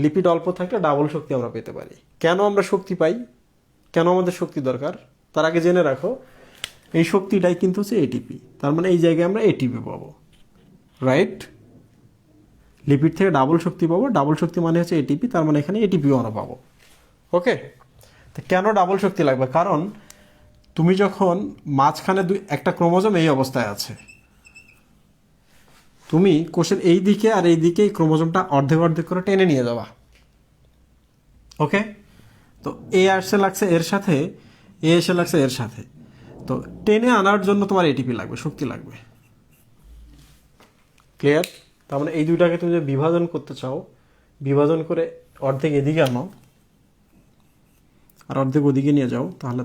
লিপিড অল্প থাকলে ডাবল শক্তি আমরা পেতে পারি। কেন আমরা শক্তি পাই, কেন আমাদের শক্তি দরকার, তার আগে জেনে রাখো এই শক্তিটাই কিন্তু হচ্ছে এটিপি। তার মানে এই জায়গায় আমরা এটিপি পাবো, রাইট? লিপিড থেকে ডাবল শক্তি পাবো, ডাবল শক্তি মানে হচ্ছে এটিপি, তার মানে এখানে এটিপিও আমরা পাবো। ওকে, তো কেন ডাবল শক্তি লাগবে? কারণ তুমি যখন মাঝখানে একটা ক্রোমোজোম এই অবস্থায় আছে, তুমি কোষের এই দিকে আর এই দিকে এই ক্রোমোজোমটা অর্ধেক অর্ধেক করে টেনে নিয়ে যাবা। ওকে, তো এ আসে লাগছে এর সাথে, এ এসে লাগছে এর সাথে, তো টেনে আনার জন্য তোমার এটিপি লাগবে, শক্তি লাগবে। ক্লিয়ার? তার মানে এই দুইটাকে তুমি যদি বিভাজন করতে চাও, বিভাজন করে অর্ধেক এদিকে আনো আর অর্ধেক ওদিকে নিয়ে যাও, তাহলে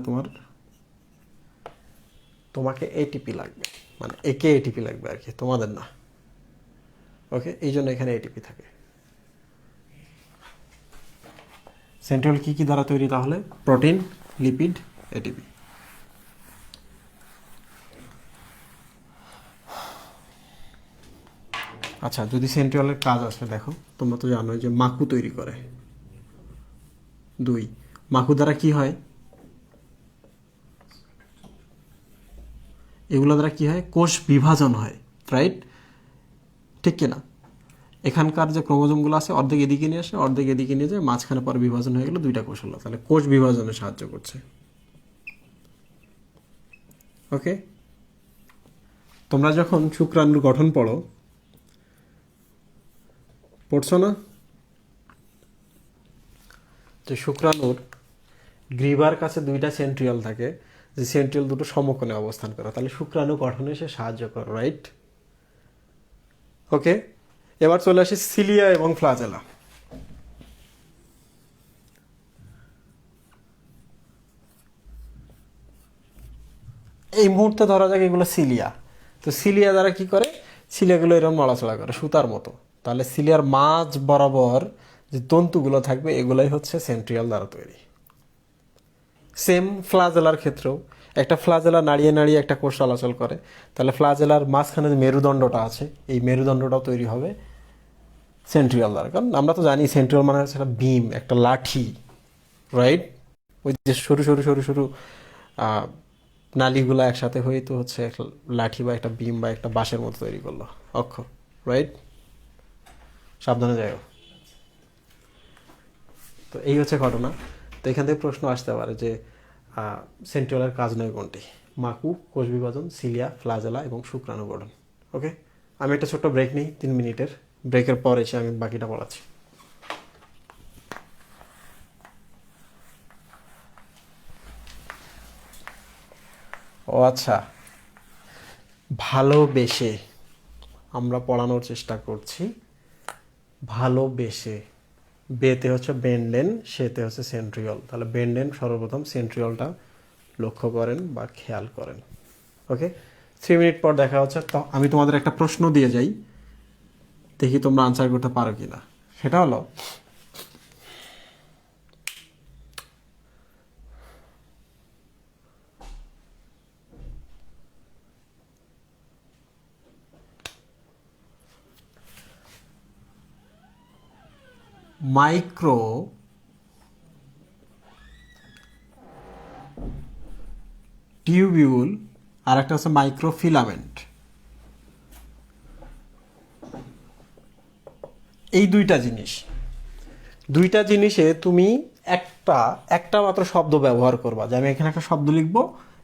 তোমাকে এটিপি লাগবে, মানে একে এটিপি লাগবে আর কি, তোমাদের না। ওকে, এই জন্য এখানে এটিপি থাকে। সেন্ট্রিওল কি কি দ্বারা তৈরি তাহলে? Protein, lipid, ATP. আচ্ছা, যদি সেন্ট্রিওলের কাজ আসে, দেখো তোমরা তো জানোই যে মাকু তৈরি করে। দুই, মাকু দ্বারা কি হয়? এগুলো দ্বারা কি হয়? কোষ বিভাজন হয়, রাইট? ঠিক কিনা? এখানকার যে ক্রোমোজোমগুলো আছে অর্ধেক এদিকে নিয়ে আসে, অর্ধেক এদিকে নিয়ে যায়, মাঝখানে পরে বিভাজন হয়ে গেল, দুইটা কোষ হলো, তাহলে কোষ বিভাজনে সাহায্য করছে। ওকে, তোমরা যখন শুক্রাণুর গঠন পড়ছো না, যে শুক্রাণুর গ্রিবার কাছে দুইটা সেন্ট্রিওল থাকে, যে সেন্ট্রিওল দুটো সমকোণে অবস্থান করে, তাহলে শুক্রাণু গঠনে সে সাহায্য করে, রাইট? ওকে, এবার চলে আসি সিলিয়া এবং ফ্লাজেলা। এই মুহূর্তে ধরা যাক এগুলো সিলিয়া। তো সিলিয়া দ্বারা কি করে? সিলিয়াগুলো এরকম নড়াচড়া করে সুতার মতো। তাহলে সিলিয়ার মাঝ বরাবর যে তন্তুগুলো থাকবে এগুলাই হচ্ছে সেন্ট্রিয়াল দ্বারা তৈরি। সেম ফ্লাজেলার ক্ষেত্রেও একটা ফ্লাজেলা নাড়িয়ে নাড়িয়ে একটা কোষ চলাচল করে, তাহলে ফ্লাজেলার মাঝখানে যে মেরুদণ্ডটা আছে এই মেরুদণ্ডটাও তৈরি হবে সেন্ট্রিয়াল দ্বারা। কারণ আমরা তো জানি সেন্ট্রিয়াল মানে হচ্ছে একটা বিম, একটা লাঠি, রাইট? ওই যে সরু সরু সরু সরু নালীগুলো একসাথে হয়ে তো হচ্ছে একটা লাঠি বা একটা বিম বা একটা বাঁশের মতো তৈরি করলো অক্ষ, রাইট? সাবধানে যাও। তো এই হচ্ছে ঘটনা। তো এখান থেকে প্রশ্ন আসতে পারে যে সেন্ট্রিওলের কাজ নয় কোনটি? মাকু, কোষ বিভাজন, সিলিয়া, ফ্লাজেলা এবং শুক্রাণু গঠন। ওকে, আমি একটা ছোট্ট ব্রেক নিই 3 মিনিটের। ব্রেকের পর এসে আমি বাকিটা পড়াচ্ছি। ও আচ্ছা, ভালোবেসে আমরা পড়ানোর চেষ্টা করছি, ভালোবেসে। বেতে হচ্ছে বেন্ডেন, সেতে হচ্ছে সেন্ট্রিওল। তাহলে বেন্ডেন সর্বপ্রথম, সেন্ট্রিওলটা লক্ষ্য করেন বা খেয়াল করেন। ওকে, 3 মিনিট পর দেখা হচ্ছে। তো আমি তোমাদের একটা প্রশ্ন দিয়ে যাই, দেখি তোমরা আনসার করতে পারো কিনা। সেটা হলো, মাইক্রো টিউবিউল আর একটা হচ্ছে মাইক্রোফিলামেন্ট, এই দুইটা জিনিসে তুমি একটা মাত্র শব্দ ব্যবহার করবা। যে আমি এখানে একটা শব্দ লিখবো,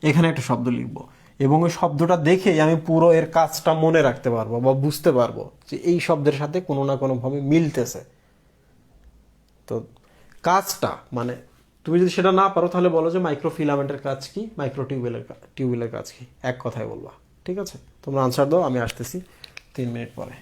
এখানে একটা শব্দ লিখবো। এবং ওই শব্দটা দেখেই আমি পুরো এর কাজটা মনে রাখতে পারবো বা বুঝতে পারবো যে এই শব্দের সাথে কোনো না কোনোভাবে মিলতেছে। তো কাজটা মানে তুমি যদি সেটা না পারো তাহলে বলো যে মাইক্রোফিলামেন্টের কাজ কি, টিউবেলের কাজ কি, এক কথায় বলবা। ঠিক আছে, তোমরা আনসার দাও, আমি আসতেছি 3 মিনিট পরে।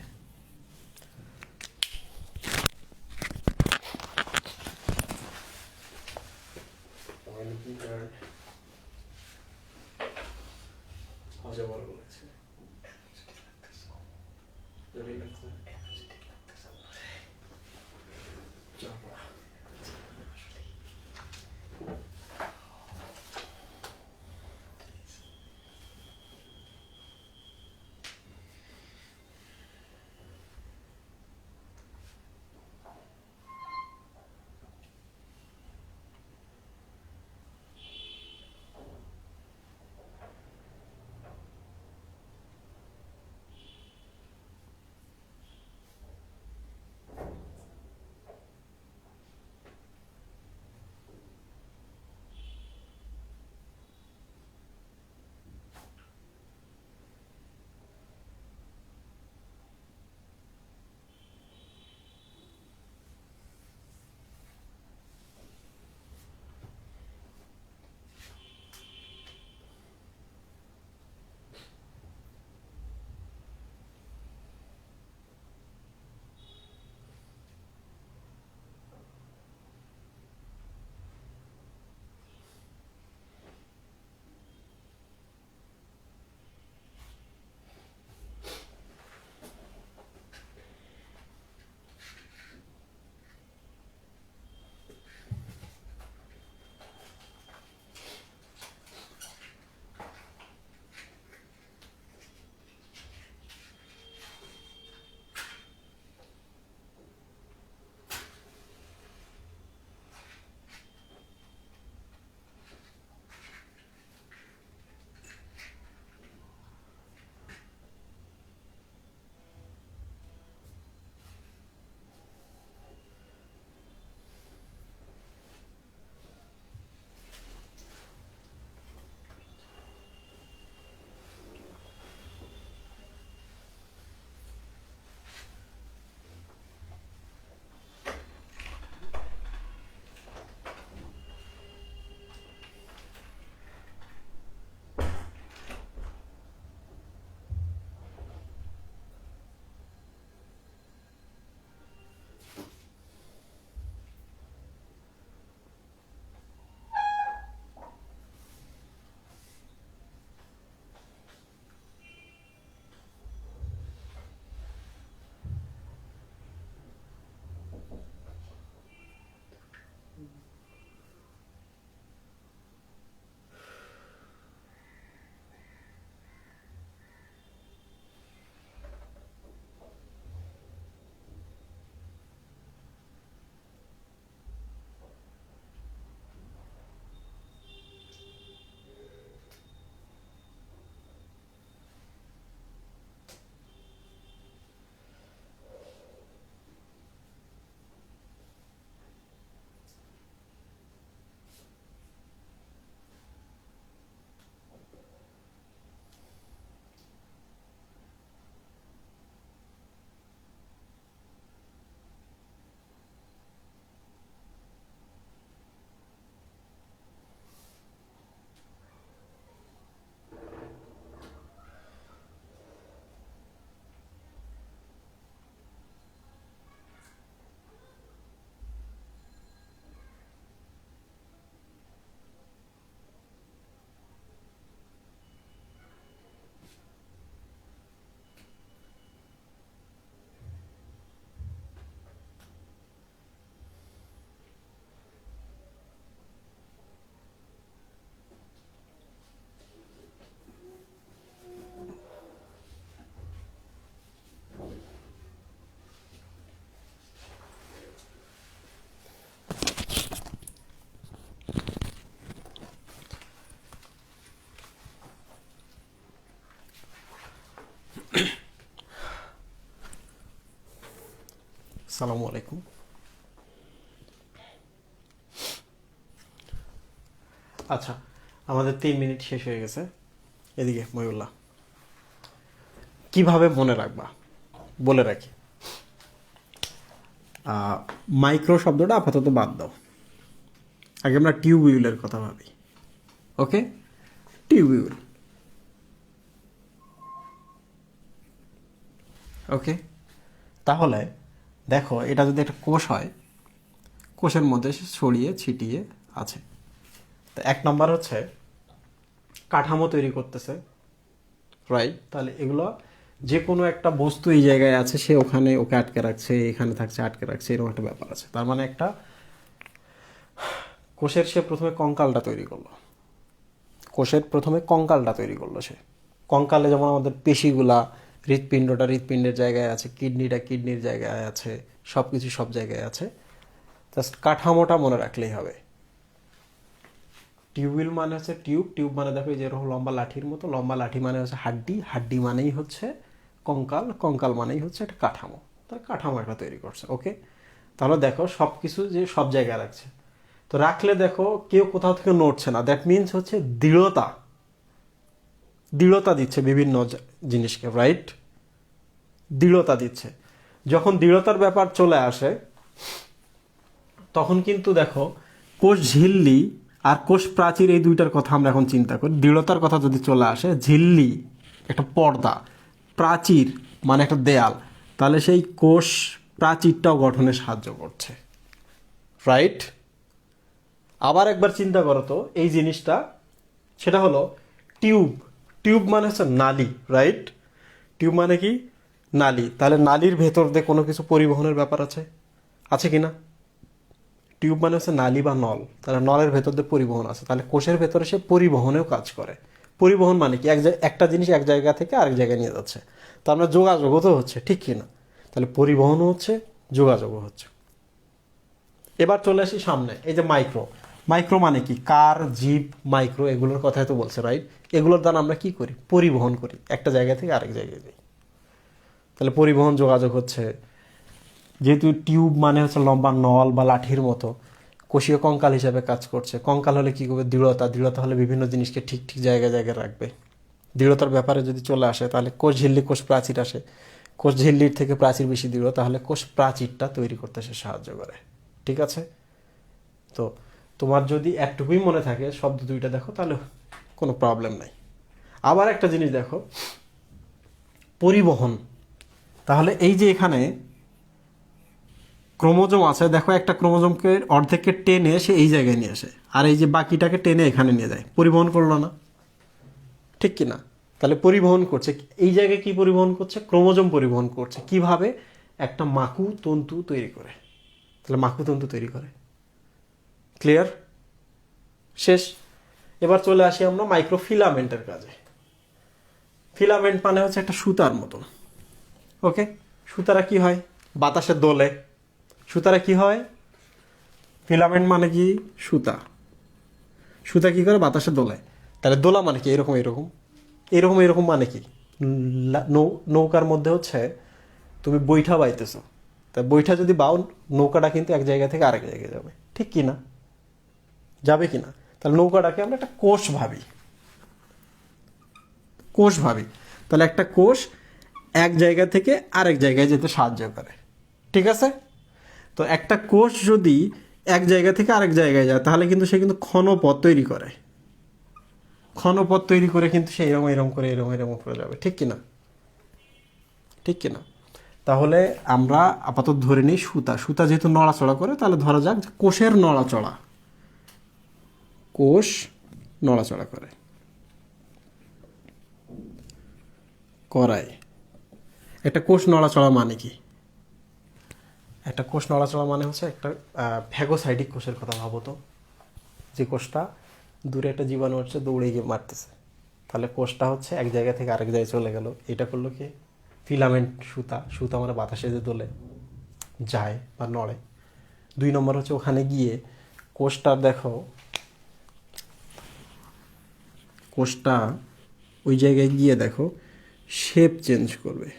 আসসালামু আলাইকুম। আচ্ছা, আমাদের 3 মিনিট শেষ হয়ে গেছে। এদিকে মহিউল্লাহ, কিভাবে মনে রাখবা বলে রাখি। মাইক্রো শব্দটা আপাতত বাদ দাও, আগে আমরা টিউবিউলের কথা ভাবি। ওকে, টিউবিউল। ওকে, তাহলে দেখো এটা যদি একটা কোষ হয়, কোষের মধ্যে সে ছড়িয়ে ছিটিয়ে আছে। তো 1 নম্বর হচ্ছে কাঠামো তৈরি করতেছে, রাইট? তাহলে এগুলো যে কোনো একটা বস্তু এই জায়গায় আছে, সে ওখানে ওকে আটকে রাখছে, এখানে থাকছে আটকে রাখছে, এরকম একটা ব্যাপার আছে। তার মানে একটা কোষের সে প্রথমে কঙ্কালটা তৈরি করলো, কোষের প্রথমে কঙ্কালটা তৈরি করলো সে। কঙ্কালে যেমন আমাদের পেশিগুলা, হৃৎপিণ্ডটা হৃৎপিণ্ডের জায়গায় আছে, কিডনিটা কিডনির জায়গায় আছে, সব কিছু সব জায়গায় আছে। জাস্ট কাঠামোটা মনে রাখলেই হবে। টিউবিল মানে হচ্ছে টিউব, টিউব মানে দেখো এই যে এরকম লম্বা লাঠির মতো, লম্বা লাঠি মানে হচ্ছে হাড্ডি, হাড্ডি মানেই হচ্ছে কঙ্কাল, কঙ্কাল মানেই হচ্ছে একটা কাঠামো। তার কাঠামো একটা তৈরি করছে। ওকে, তাহলে দেখো সব কিছু যে সব জায়গায় রাখছে। তো রাখলে দেখো কেউ কোথাও থেকে নড়ছে না, দ্যাট মিনস হচ্ছে দৃঢ়তা, দৃঢ়তা দিচ্ছে বিভিন্ন জিনিসকে, রাইট? দৃঢ়তা দিচ্ছে। যখন দৃঢ়তার ব্যাপার চলে আসে তখন কিন্তু দেখো কোষ ঝিল্লি আর কোষ প্রাচীর এই দুইটার কথা আমরা এখন চিন্তা করি। দৃঢ়তার কথা যদি চলে আসে, ঝিল্লি একটা পর্দা, প্রাচীর মানে একটা দেয়াল, তাহলে সেই কোষ প্রাচীরটাও গঠনে সাহায্য করছে, রাইট? আবার একবার চিন্তা করো তো এই জিনিসটা, সেটা হলো টিউব। টিউব মানে হচ্ছে নালী, রাইট? টিউব মানে কি? নালী। তাহলে নালীর ভেতর দিয়ে কোনো কিছু পরিবহনের ব্যাপার আছে, আছে কি না? টিউব মানে হচ্ছে নালী বা নল, তাহলে নলের ভেতর দিয়ে পরিবহন আছে। তাহলে কোষের ভেতরে সে পরিবহনেও কাজ করে। পরিবহন মানে কি? একটা জিনিস এক জায়গা থেকে আরেক জায়গায় নিয়ে যাচ্ছে। তো আমরা যোগাযোগও তো হচ্ছে, ঠিক কি না? তাহলে পরিবহনও হচ্ছে, যোগাযোগও হচ্ছে। এবার চলে আসি সামনে, এই যে মাইক্রো। মাইক্রো মানে কি? কার, জিপ, মাইক্রো, এগুলোর কথাই তো বলছে, রাইট? এগুলোর দ্বারা আমরা কি করি? পরিবহন করি, একটা জায়গা থেকে আরেক জায়গায় যাই। তাহলে পরিবহন, যোগাযোগ হচ্ছে। যেহেতু টিউব মানে হচ্ছে লম্বা নল বা লাঠির মতো, কোষীয় কঙ্কাল হিসাবে কাজ করছে। কঙ্কাল হলে কি করবে? দৃঢ়তা। দৃঢ়তা হলে বিভিন্ন জিনিসকে ঠিক ঠিক জায়গায় জায়গায় রাখবে। দৃঢ়তার ব্যাপারে যদি চলে আসে তাহলে কোষ ঝিল্লি, কোষ প্রাচীর আসে। কোষ ঝিল্লির থেকে প্রাচীর বেশি দৃঢ়, তাহলে কোষ প্রাচীরটা তৈরি করতে সে সাহায্য করে। ঠিক আছে? তো তোমার যদি একটুকুই মনে থাকে শব্দ দুইটা দেখো, তাহলে কোনো প্রবলেম নাই। আবার একটা জিনিস দেখো, পরিবহন। তাহলে এই যে এখানে ক্রোমোজোম আছে, দেখো একটা ক্রোমোজোমকে অর্ধেককে টেনে সে এই জায়গায় নিয়ে আসে, আর এই যে বাকিটাকে টেনে এখানে নিয়ে যায়। পরিবহন করলো না? ঠিক কি না? তাহলে পরিবহন করছে। এই জায়গায় কি পরিবহন করছে? ক্রোমোজোম পরিবহন করছে। কিভাবে? একটা মাকু তন্তু তৈরি করে। তাহলে মাকু তন্তু তৈরি করে। ক্লিয়ার? শেষ। এবার চলে আসি আমরা মাইক্রোফিলামেন্টের কাজে। ফিলামেন্ট মানে হচ্ছে একটা সুতার মতন। ওকে, সুতারা কি হয়? বাতাসে দোলে। সুতারা কি হয়? ফিলামেন্ট মানে কি? সুতা। সুতা কি করে? বাতাসে দোলায়। তাহলে দোলা মানে কি? এরকম এরকম এরকম এরকম মানে কি? নৌকার মধ্যে হচ্ছে তুমি বৈঠা বাইতেছো, তা বৈঠা যদি বাও, নৌকাটা কিন্তু এক জায়গা থেকে আরেক জায়গায় যাবে, ঠিক কি না? যাবে কি না? তাহলে নৌকাটাকে আমরা একটা কোষ ভাবি, কোষ ভাবি। তাহলে একটা কোষ এক জায়গা থেকে আরেক জায়গায় যেতে সাহায্য করে, ঠিক আছে? তো একটা কোষ যদি এক জায়গা থেকে আরেক জায়গায় যায়, তাহলে কিন্তু সে কিন্তু ক্ষণপথ তৈরি করে। ক্ষণপথ তৈরি করে কিন্তু সে এরকম এরকম করে এরকম এরকম করে যাবে, ঠিক কিনা? ঠিক কিনা? তাহলে আমরা আপাতত ধরে নিই সুতা। সুতা যেহেতু নড়াচড়া করে, তাহলে ধরা যাক যে কোষের নড়াচড়া, কোষ নড়াচড়া করে, করায়। একটা কোষ নড়াচড়া মানে কি? একটা কোষ নড়াচড়া মানে হচ্ছে একটা ফ্যাগোসাইটিক কোষের কথা ভাবো তো, যে কোষটা দূরে একটা জীবাণু হচ্ছে দৌড়ে গিয়ে মারতেছে, তাহলে কোষটা হচ্ছে এক জায়গা থেকে আরেক জায়গায় চলে গেল। এটা করলো কি? ফিলামেন্ট। সুতা, সুতা মানে বাতাসে যে দোলে যায় বা নড়ে। 2 নম্বর হচ্ছে ওখানে গিয়ে কোষটা, দেখো কোষটা ওই জায়গায় গিয়ে দেখো শেপ চেঞ্জ করবে,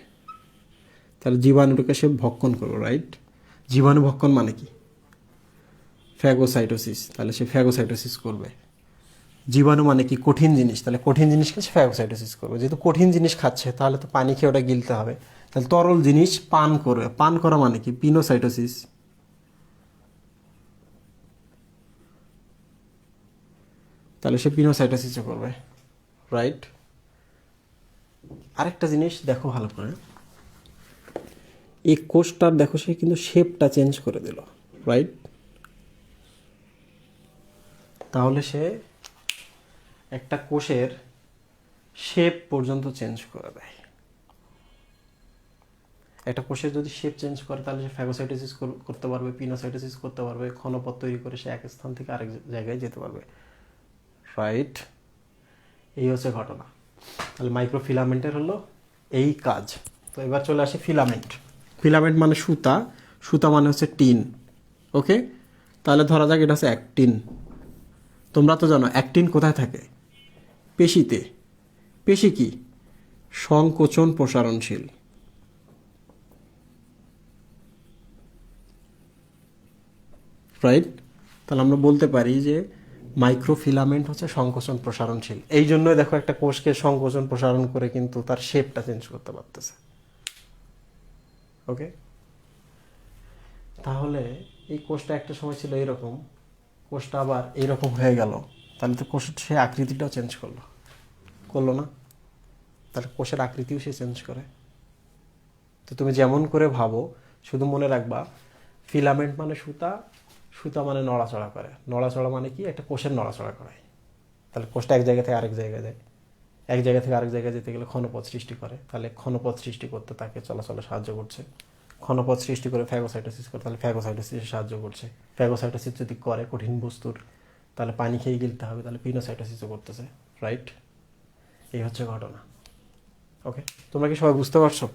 তাহলে জীবাণুটাকে সে ভক্ষণ করবে, রাইট? জীবাণু ভক্ষণ মানে কি? ফ্যাগোসাইটোসিস। তাহলে সে ফ্যাগোসাইটোসিস করবে। জীবাণু মানে কি কঠিন জিনিস, তাহলে কঠিন জিনিসকে সে ফ্যাগোসাইটোসিস করবে। যেহেতু কঠিন জিনিস খাচ্ছে তাহলে তো পানি খেয়ে ওটা গিলতে হবে, তাহলে তরল জিনিস পান করবে, পান করা মানে কি পিনোসাইটোসিস। তাহলে সে পিনোসাইটোসিসও করবে, রাইট। আরেকটা জিনিস দেখো ভালো করে, এই কোষটার দেখো সে কিন্তু শেপটা চেঞ্জ করে দিল, রাইট। তাহলে সে একটা কোষের শেপ পর্যন্ত চেঞ্জ করে দেয়। একটা কোষের যদি শেপ চেঞ্জ করে তাহলে সে ফ্যাগোসাইটোসিস করতে পারবে, পিনোসাইটোসিস করতে পারবে, ক্ষণপথ তৈরি করে সে এক স্থান থেকে আরেক জায়গায় যেতে পারবে, রাইট। এই হচ্ছে ঘটনা। তাহলে মাইক্রোফিলামেন্টের হলো এই কাজ। তো এবার চলে আসে ফিলামেন্ট। ফিলামেন্ট মানে সুতা, সুতা মানে হচ্ছে টিন, ওকে। তাহলে ধরা যাক এটা হচ্ছে অ্যাক্টিন। তোমরা তো জানো অ্যাক্টিন কোথায় থাকে, পেশিতে। পেশি কি সংকোচন প্রসারণশীল, রাইট। তাহলে আমরা বলতে পারি যে মাইক্রোফিলামেন্ট হচ্ছে সংকোচন প্রসারণশীল। এই জন্যই দেখো একটা কোষকে সংকোচন প্রসারণ করে কিন্তু তার শেপটা চেঞ্জ করতে পারতেছে, ওকে। তাহলে এই কোষটা একটা সময় ছিল এইরকম, কোষটা আবার এইরকম হয়ে গেল, তাহলে তো কোষের সে আকৃতিটাও চেঞ্জ করলো না? তাহলে কোষের আকৃতিও সে চেঞ্জ করে। তো তুমি যেমন করে ভাবো, শুধু মনে রাখবা ফিলামেন্ট মানে সুতা, সুতা মানে নড়াচড়া করে, নড়াচড়া মানে কি একটা কোষের নড়াচড়া করে। তাহলে কোষটা এক জায়গা থেকে আরেক জায়গায় যায়, এক জায়গা থেকে আরেক জায়গায় যেতে গেলে ক্ষণপথ সৃষ্টি করে, তাহলে ক্ষণপথ সৃষ্টি করতে তাকে চলাচলে সাহায্য করছে। ক্ষণপথ সৃষ্টি করে ফ্যাগোসাইটোসিস করে, তাহলে ফ্যাগোসাইটোসিসে সাহায্য করছে। ফ্যাগোসাইটোসিস যদি করে কঠিন বস্তুর, তাহলে পানি খেয়ে গিলতে হবে, তাহলে পিনোসাইটোসিসও করতেছে, রাইট। এই হচ্ছে ঘটনা, ওকে। তোমরা কি সবাই বুঝতে পারছো?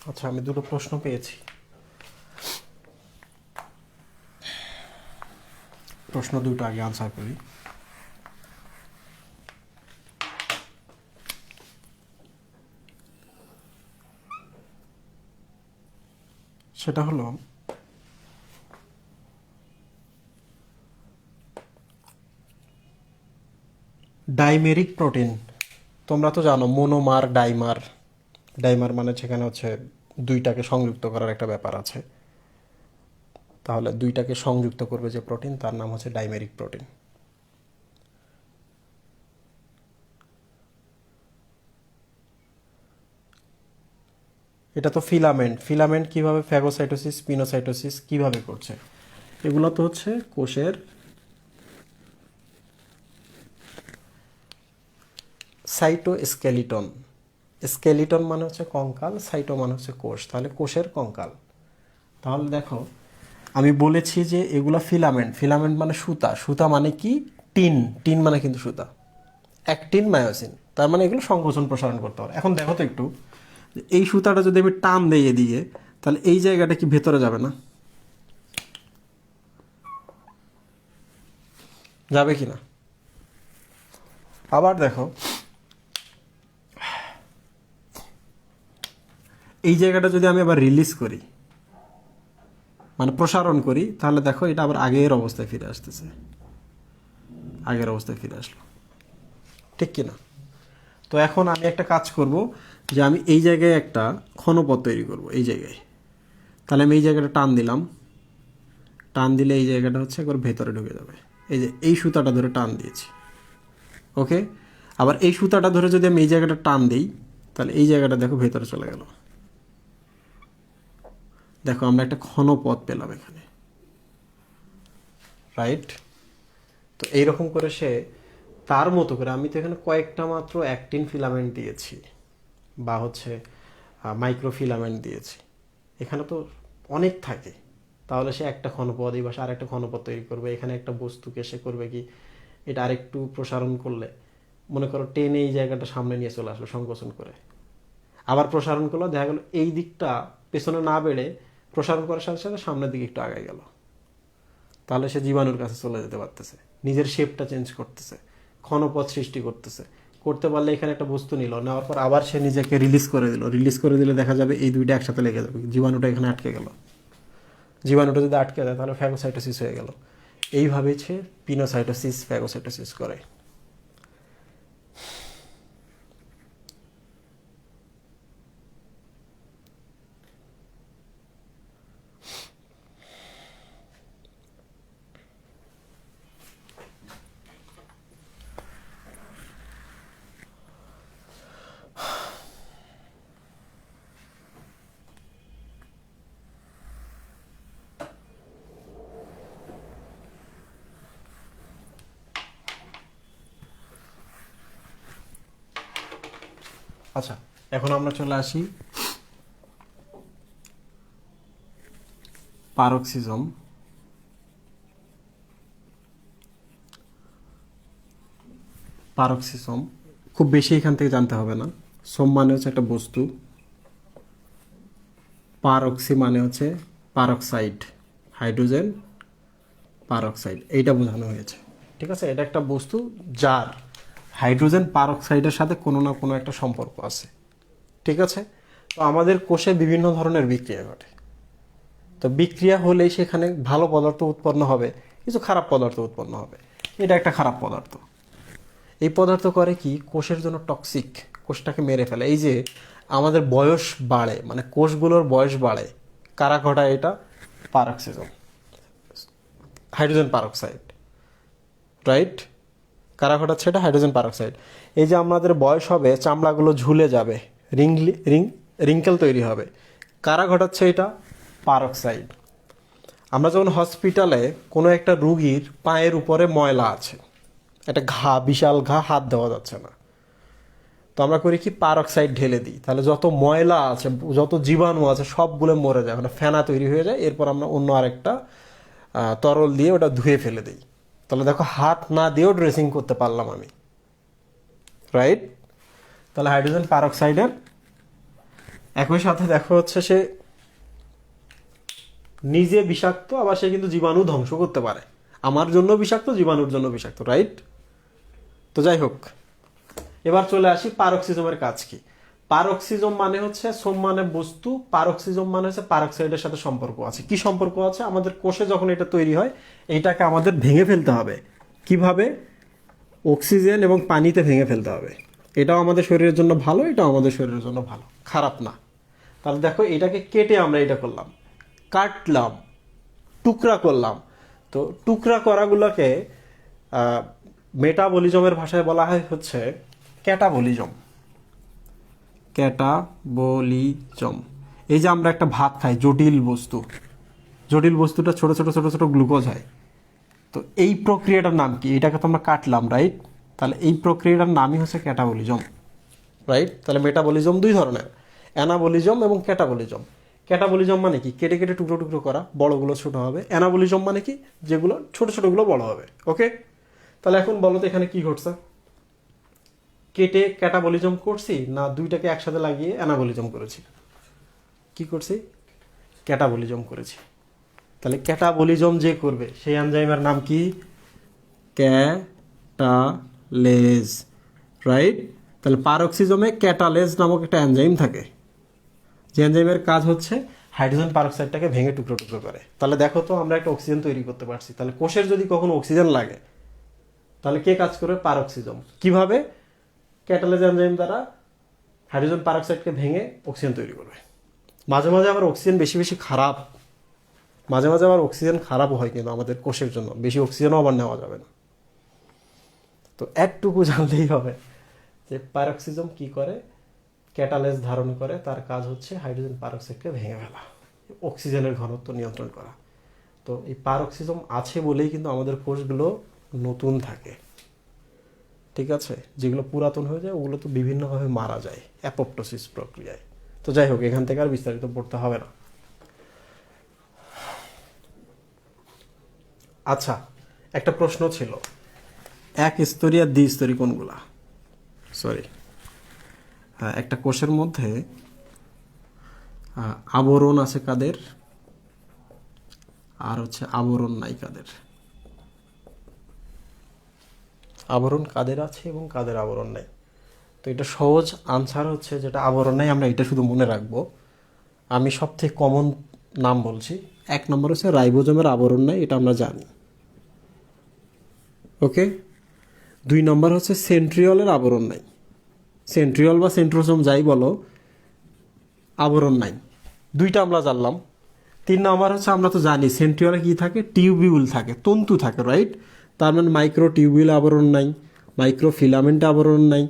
আচ্ছা, আমি দুটো প্রশ্ন পেয়েছি, প্রশ্ন দুটো আগে আনসার করি। সেটা হলো ডাইমেরিক প্রোটিন। তোমরা তো জানো মোনোমার, ডাইমার। ডাইমার মানে সেখানে হচ্ছে দুইটাকে সংযুক্ত করার একটা ব্যাপার আছে। তাহলে দুইটাকে সংযুক্ত করবে যে প্রোটিন, তার নাম হচ্ছে ডাইমেরিক প্রোটিন। এটা তো ফিলামেন্ট। ফিলামেন্ট কিভাবে ফ্যাগোসাইটোসিস, পিনোসাইটোসিস কিভাবে করছে? এগুলো তো হচ্ছে কোষের সাইটোস্কেলিটন। স্কেলিটন মানে হচ্ছে কঙ্কাল, সাইটো মানে হচ্ছে কোষ, তাহলে কোষের কঙ্কাল। তাহলে দেখো আমি বলেছি যে এগুলো ফিলামেন্ট। ফিলামেন্ট মানে সুতা, সুতা মানে কি টিন, টিন মানে কিন্তু সুতা। অ্যাক্টিন, মায়োসিন, তার মানে এগুলো সংকোচন প্রসারণ করতে পারে। এখন দেখো তো একটু, এই সুতাটা যদি আমি টান দেই এদিকে, তাহলে এই জায়গাটা কি ভেতরে যাবে না? যাবে কি না? আবার দেখো এই জায়গাটা যদি আমি আবার রিলিজ করি, মানে প্রসারণ করি, তাহলে দেখো এটা আবার আগের অবস্থায় ফিরে আসতেছে, আগের অবস্থায় ফিরে আসলো, ঠিক কিনা? তো এখন আমি একটা কাজ করব, যে আমি এই জায়গায় একটা ক্ষণপথ তৈরি করব, এই জায়গায়। তাহলে আমি এই জায়গাটা টান দিলাম, টান দিলে এই জায়গাটা হচ্ছে একবার ভেতরে ঢুকে যাবে। এই যে এই সুতাটা ধরে টান দিয়েছি, ওকে। আবার এই সুতাটা ধরে যদি আমি এই জায়গাটা টান দিই, তাহলে এই জায়গাটা দেখো ভেতরে চলে গেল। দেখো আমরা একটা ক্ষণপথ পেলাম এখানে, রাইট। তো এইরকম করে সে তার মতো করে, আমি তো এখানে কয়েকটা মাত্র অ্যাক্টিন ফিলামেন্ট দিয়েছি বা হচ্ছে মাইক্রোফিলামেন্ট দিয়েছি, এখানে তো অনেক থাকে। তাহলে সে একটা ক্ষণপথ এই বাসা আরেকটা ক্ষণপথ তৈরি করবে। এখানে একটা বস্তুকে সে করবে কি, এটা আরেকটু প্রসারণ করলে, মনে করো টেনে এই জায়গাটা সামনে নিয়ে চলে আসলো সংকোচন করে, আবার প্রসারণ করলো, দেখা গেলো এই দিকটা পেছনে না বেড়ে প্রসারণ করার সাথে সাথে সামনের দিকে একটু আগায় গেল, তাহলে সে জীবাণুর কাছে চলে যেতে পারতেছে, নিজের শেপটা চেঞ্জ করতেছে, ক্ষণপথ সৃষ্টি করতেছে। করতে পারলে এখানে একটা বস্তু নিল, নেওয়ার পর আবার সে নিজেকে রিলিজ করে দিল, রিলিজ করে দিলে দেখা যাবে এই দুইটা একসাথে লেগে যাবে, জীবাণুটা এখানে আটকে গেল। জীবাণুটা যদি আটকে যায় তাহলে ফ্যাগোসাইটোসিস হয়ে গেল। এইভাবেই সে পিনোসাইটোসিস, ফ্যাগোসাইটোসিস করে। আচ্ছা, এখন আমরা চলে আসি পারক্সিজম। পারক্সিজম খুব বেশি এখান থেকে জানতে হবে না। সোম মানে হচ্ছে একটা বস্তু, পারক্সি মানে হচ্ছে পারক্সাইড, হাইড্রোজেন পারক্সাইড, এইটা বোঝানো হয়েছে। ঠিক আছে, এটা একটা বস্তু যার হাইড্রোজেন পারক্সাইডের সাথে কোনো না কোনো একটা সম্পর্ক আছে। ঠিক আছে, তো আমাদের কোষে বিভিন্ন ধরনের বিক্রিয়া ঘটে। তো বিক্রিয়া হলেই সেখানে ভালো পদার্থ উৎপন্ন হবে, কিছু খারাপ পদার্থ উৎপন্ন হবে। এটা একটা খারাপ পদার্থ। এই পদার্থ করে কি, কোষের জন্য টক্সিক, কোষটাকে মেরে ফেলে। এই যে আমাদের বয়স বাড়ে, মানে কোষগুলোর বয়স বাড়ে, কারা ঘটায় এটা? Peroxisome, hydrogen peroxide, right? কারা ঘটাচ্ছে এটা? Hydrogen peroxide. এই যে আমাদের বয়স হবে, চামড়াগুলো ঝুলে যাবে, রিঙ্কেল তৈরি হবে, কারা ঘটাচ্ছে এটা? পারক্সাইড। আমরা যখন হসপিটালে কোনো একটা রুগীর পায়ের উপরে ময়লা আছে, একটা ঘা, বিশাল ঘা, হাত দেওয়া যাচ্ছে না, তো আমরা করি কি, পারক্সাইড ঢেলে দিই, তাহলে যত ময়লা আছে, যত জীবাণু আছে সবগুলো মরে যায়, মানে ফেনা তৈরি হয়ে যায়। এরপর আমরা অন্য আরেকটা তরল দিয়ে ওটা ধুয়ে ফেলে দিই। তাহলে দেখো, হাত না দিয়েও ড্রেসিং করতে পারলাম আমি, রাইট? তাহলে হাইড্রোজেন পারক্সাইডের একই সাথে দেখো হচ্ছে সে নিজে বিষাক্ত, আবার সে কিন্তু জীবাণু ধ্বংস করতে পারে। আমার জন্য বিষাক্ত, জীবাণুর জন্য বিষাক্ত, রাইট? তো যাই হোক, এবার চলে আসি পারক্সিজমের কাজ কি। পারক্সিজম মানে হচ্ছে, সোম মানে বস্তু, পারক্সিজম মানে হচ্ছে পারক্সাইডের সাথে সম্পর্ক আছে। কি সম্পর্ক আছে? আমাদের কোষে যখন এটা তৈরি হয়, এইটাকে আমাদের ভেঙে ফেলতে হবে। কিভাবে? অক্সিজেন এবং পানিতে ভেঙে ফেলতে হবে। এটাও আমাদের শরীরের জন্য ভালো, এটাও আমাদের শরীরের জন্য ভালো, খারাপ না। তাহলে দেখো, এটাকে কেটে আমরা এটা করলাম, কাটলাম, টুকরা করলাম। তো টুকরা করাগুলোকে মেটাবলিজমের ভাষায় বলা হয় হচ্ছে ক্যাটাবলিজম। ক্যাটাবলিজম। এই যে আমরা একটা ভাত খাই, জটিল বস্তু, জটিল বস্তুটা ছোট ছোট ছোট ছোট গ্লুকোজ হয়। তো এই প্রক্রিয়াটার নাম কি? এটাকে তো আমরা কাটলাম, রাইট? তাহলে এই প্রক্রিয়াটার নামই হচ্ছে ক্যাটাবলিজম, রাইট? তাহলে মেটাবলিজম দুই ধরনের, অ্যানাবলিজম এবং ক্যাটাবলিজম। ক্যাটাবলিজম মানে কি? কেটে কেটে টুকরো টুকরো করা, বড়গুলো ছোট হবে। অ্যানাবলিজম মানে কি? যেগুলো ছোট ছোটগুলো বড় হবে। ওকে, তাহলে এখন বলো তো এখানে কি ঘটছে? কেটে ক্যাটাবলিজম করছি, না দুইটাকে একসাথে লাগিয়ে অ্যানাবলিজম করেছি? কি করছি? ক্যাটাবলিজম করেছি। তাহলে ক্যাটাবলিজম যে করবে সেই এনজাইমের নাম কি? Catalase, right? তাহলে পারক্সিজমে ক্যাটালেজ নামক একটা এনজাইম থাকে, যে এনজাইমের কাজ হচ্ছে হাইড্রোজেন পারক্সাইডটাকে ভেঙে টুকরো টুকরো করে। তাহলে দেখো তো, আমরা একটা অক্সিজেন তৈরি করতে পারছি। তাহলে কোষের যদি কখনো অক্সিজেন লাগে, তাহলে কে কাজ করবে? পারক্সিজম। কিভাবে? ক্যাটালেজ এনজাইম দ্বারা হাইড্রোজেন পারক্সাইডকে ভেঙে অক্সিজেন তৈরি করবে। মাঝে মাঝে আবার অক্সিজেন বেশি বেশি খারাপ, মাঝে মাঝে আবার অক্সিজেন খারাপও হয়, কিন্তু আমাদের কোষের জন্য বেশি অক্সিজেনও আবার নেওয়া যাবে না। তো একটুকু জানলেই হবে যে পারক্সিজম কি করে, ক্যাটালেজ ধারণ করে, তার কাজ হচ্ছে হাইড্রোজেন পারক্সাইডকে ভেঙে ফেলা, অক্সিজেনের ঘনত্ব নিয়ন্ত্রণ করা। তো এই পারক্সিজম আছে বলেই কিন্তু আমাদের কোষগুলো নতুন থাকে। ঠিক আছে, যেগুলো পুরাতন হয়ে যায় ওগুলো তো বিভিন্নভাবে মারা যায় অ্যাপোপ্টোসিস প্রক্রিয়ায়। তো যাই হোক, এখান থেকে আর বিস্তারিত পড়তে হবে না। আচ্ছা, একটা প্রশ্ন ছিল, এক স্তরী আর দ্বিস্তরী কোনগুলা? সরি, একটা কোষের মধ্যে আবরণ আছে কাদের? আর হচ্ছে আবরণ নাই কাদের। আবরণ কাদের আছে এবং কাদের আবরণ নাই। তো এটা সহজ আনসার হচ্ছে যেটা আবরণ নাই আমরা এটা শুধু মনে রাখবো। আমি সবথেকে কমন নাম বলছি। 1 নম্বর হচ্ছে রাইবোজোমের আবরণ নাই, এটা আমরা জানি। ওকে। 2 নম্বর হচ্ছে সেন্ট্রিওলের আবরণ নাই। সেন্ট্রিওল বা সেন্ট্রোসোম যাই বলো, আবরণ নাই। 2টা আমরা জানলাম। 3 নম্বর হচ্ছে আমরা তো জানি সেন্ট্রিওলে কি থাকে, টিউবিউল থাকে, তন্তু থাকে, রাইট? তার মানে মাইক্রো টিউবিউল আবরণ নাই, মাইক্রো ফিলামেন্ট আবরণ নাই,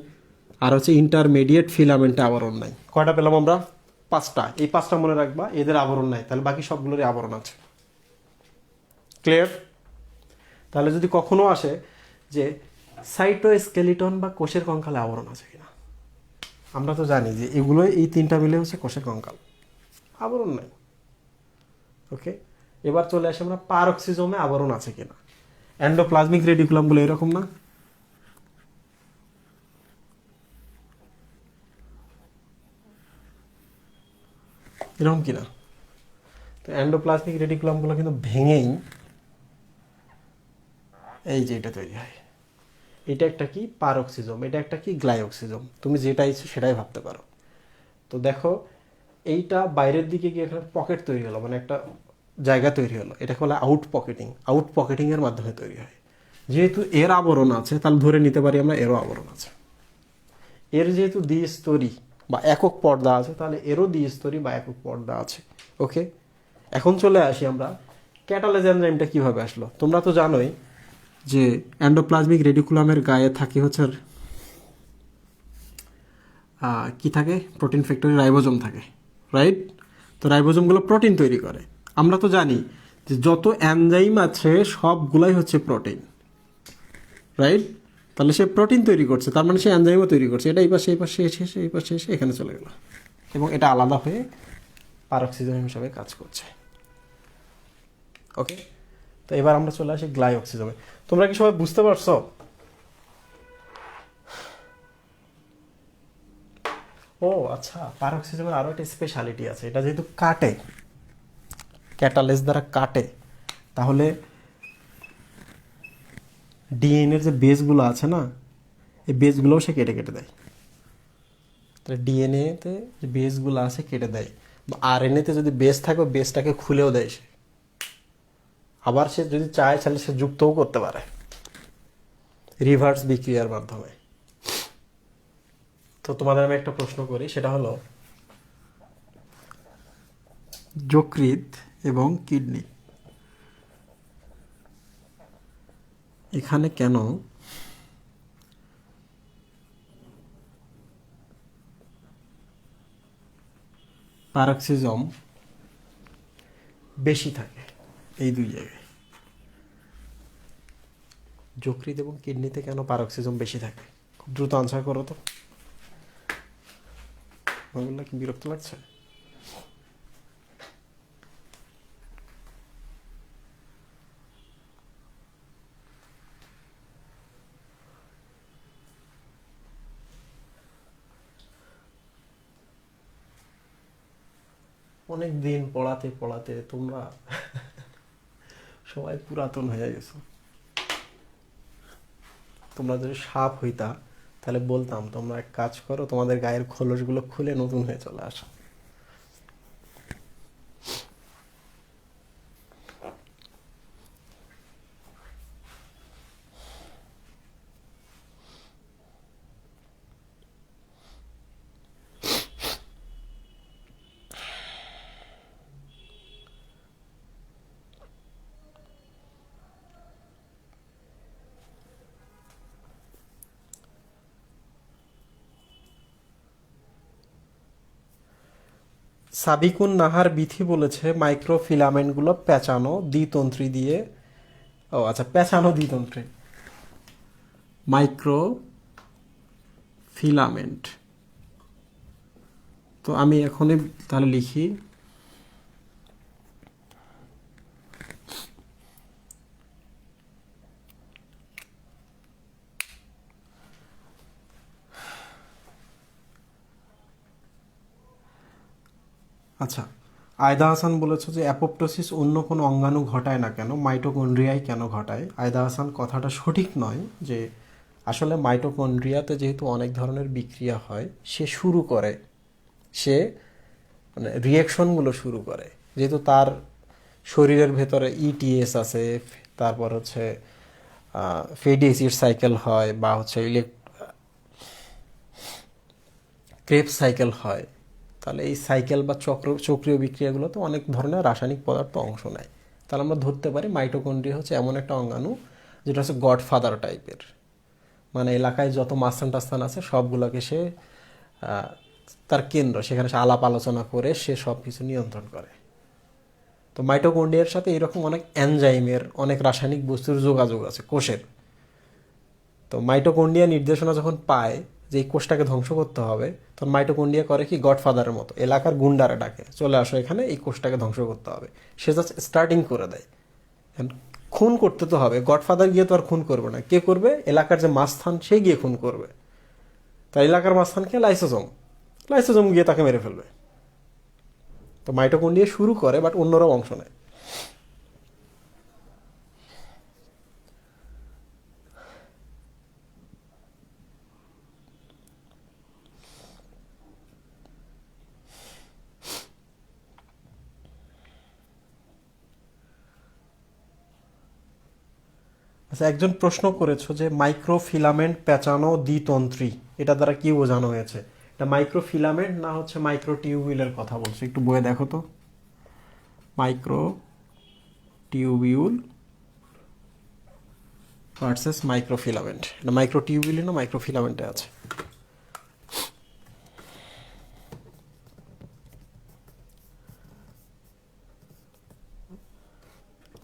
আর হচ্ছে ইন্টারমিডিয়েট ফিলামেন্টে আবরণ নাই। কয়টা পেলাম আমরা? 5টা। এই 5টা মনে রাখবা, এদের আবরণ নাই, তাহলে বাকি সবগুলোরই আবরণ আছে। ক্লিয়ার? তাহলে যদি কখনো আসে যে সাইটোস্কেলিটন বা কোষের কঙ্কালে আবরণ আছে কিনা, আমরা তো জানি যে এগুলো এই 3টা মিলে হচ্ছে কোষের কঙ্কাল, আবরণ নাই। ওকে। এবার চলে আসে আমরা পারক্সিজমে আবরণ আছে কিনা। এন্ডোপ্লাজমিক রেডিকুলামগুলো এরকম না? এরকম কিনা? তো এন্ডোপ্লাজমিক রেডিকুলামগুলো কিন্তু ভেঙেই এই যে এটা তৈরি হয়। এটা একটা কি পারক্সিজম, এটা একটা কি গ্লাইওক্সিজম, তুমি যেটা ইচ্ছে সেটাই ভাবতে পারো। তো দেখো এইটা বাইরের দিকে গিয়ে এখানে পকেট তৈরি হলো, মানে একটা জায়গা তৈরি হলো, এটাকে বলে আউট পকেটিং। আউট পকেটিং এর মাধ্যমে তৈরি হয়। যেহেতু এর আবরণ আছে তাহলে ধরে নিতে পারি আমরা এরও আবরণ আছে। এর যেহেতু দ্বিস্তরী বা একক পর্দা আছে তাহলে এরও দ্বিস্তরী বা একক পর্দা আছে। ওকে। এখন চলে আসি আমরা ক্যাটালেজ এনজাইমটা কিভাবে আসলো। তোমরা তো জানোই যে এন্ডোপ্লাজমিক রেডিকুলামের গায়ে থাকে হচ্ছে কি থাকে, প্রোটিন ফ্যাক্টরি রাইবোজোম থাকে, রাইট? তো রাইবোজোমগুলো প্রোটিন তৈরি করে। আমরা তো জানি যে যত এনজাইম আছে সবগুলাই হচ্ছে প্রোটিন, রাইট? তাহলে সে প্রোটিন তৈরি করছে, তার মানে সে এনজাইমও তৈরি করছে। এটা এই পাশে এই পাশে এসে এসে এই পাশে এসে এখানে চলে গেল, এবং এটা আলাদা হয়ে পারক্সিজম হিসাবে কাজ করছে। ওকে। তো এবার আমরা চলে আসি গ্লাইঅক্সিজমে। তোমরা কি সবাই বুঝতে পারছো? ও আচ্ছা, পারক্সিজমের আরও একটা স্পেশালিটি আছে। এটা যেহেতু কাটে, ক্যাটালেস দ্বারা কাটে, তাহলে ডিএনএর যে বেসগুলো আছে না, এই বেসগুলোও সে কেটে কেটে দেয়। তাহলে ডিএনএতে যে বেসগুলো আছে কেটে দেয়, বা আরএনএতে যদি বেস থাকে বেসটাকে খুলেও দেয় সে। আবার সে যদি চায় তাহলে সে যুক্তও করতে পারে রিভার্স বিক্রিয়ার মাধ্যমে। তো তোমাদের আমি একটা প্রশ্ন করি, সেটা হলো যকৃৎ এবং কিডনি এখানে কেন পারক্সিজম বেশি থাকে? এই 2 জায়গায় যকৃৎ এবং কিডনিতে কেন পারক্সিজম বেশি থাকে? খুব দ্রুত আনসার করো তো। বললে কি বিরক্ত লাগছে? অনেক দিন পড়াতে পড়াতে তোমরা সবাই পুরাতন হয়ে গেছো। তোমরা যদি সাপ হইতা তাহলে বলতাম তোমরা এক কাজ করো, তোমাদের গায়ের খোলসগুলো খুলে নতুন হয়ে চলে আসো। সাবিকুন নাহার বিথি বলেছে মাইক্রোফিলামেন্টগুলো পেঁচানো দ্বিতন্ত্রী দিয়ে। ও আচ্ছা, পেঁচানো দ্বিতন্ত্রী মাইক্রো ফিলামেন্ট। তো আমি এখনই তাহলে লিখি আচ্ছা, আয়দা হাসান বলেছে যে অ্যাপোপ্টোসিস অন্য কোনো অঙ্গাণু ঘটায় না কেন, মাইটোকন্ড্রিয়ায় কেন ঘটায়? আয়দা হাসান, কথাটা সঠিক নয়। যে আসলে মাইটোকন্ড্রিয়াতে যেহেতু অনেক ধরনের বিক্রিয়া হয়, সে শুরু করে, সে মানে রিয়াকশনগুলো শুরু করে, যেহেতু তার শরীরের ভেতরে ইটিএস আছে, তারপর হচ্ছে ফ্যাটি অ্যাসিড সাইকেল হয়, বা হচ্ছে ক্রেবস সাইকেল হয়। তাহলে এই সাইকেল বা চক্রীয় বিক্রিয়াগুলোতে অনেক ধরনের রাসায়নিক পদার্থ অংশ নেয়। তাহলে আমরা ধরতে পারি মাইটোকন্ড্রিয়া হচ্ছে এমন একটা অঙ্গাণু যেটা হচ্ছে গডফাদার টাইপের, মানে এলাকায় যত মাস্তান টাস্তান আছে সবগুলোকে সে তার কেন্দ্র, সেখানে সে আলাপ আলোচনা করে সে সব কিছু নিয়ন্ত্রণ করে। তো মাইটোকন্ড্রিয়ার সাথে এরকম অনেক এনজাইমের, অনেক রাসায়নিক বস্তুর যোগাযোগ আছে কোষের। তো মাইটোকন্ড্রিয়া নির্দেশনা যখন পায় যে এই কোষটাকে ধ্বংস করতে হবে, তখন মাইটোকন্ড্রিয়া করে কি, গডফাদারের মতো এলাকার গুন্ডারে ডাকে, চলে আসো এখানে, এই কোষটাকে ধ্বংস করতে হবে। সে জাস্ট স্টার্টিং করে দেয়। খুন করতে তো হবে, গডফাদার গিয়ে তো আর খুন করবে না, কে করবে? এলাকার যে মাস্তান সে গিয়ে খুন করবে। তাই এলাকার মাস্তানকে লাইসোজোম, লাইসোজোম গিয়ে তাকে মেরে ফেলবে। তো মাইটোকন্ড্রিয়া শুরু করে, বাট অন্যরাও অংশ নেয়। আচ্ছা, একজন প্রশ্ন করেছো যে মাইক্রোফিলামেন্ট পেঁচানো দ্বিতন্ত্রী, এটা দ্বারা কি বোঝানো হয়েছে? এটা মাইক্রোফিলামেন্ট না হচ্ছে মাইক্রোটিউবিউলের কথা বলছো? একটু বইয়ে দেখো তো। মাইক্রোটিউবিউল ভার্সেস মাইক্রোফিলামেন্ট, এটা মাইক্রোটিউবিউল না মাইক্রোফিলামেন্টে আছে।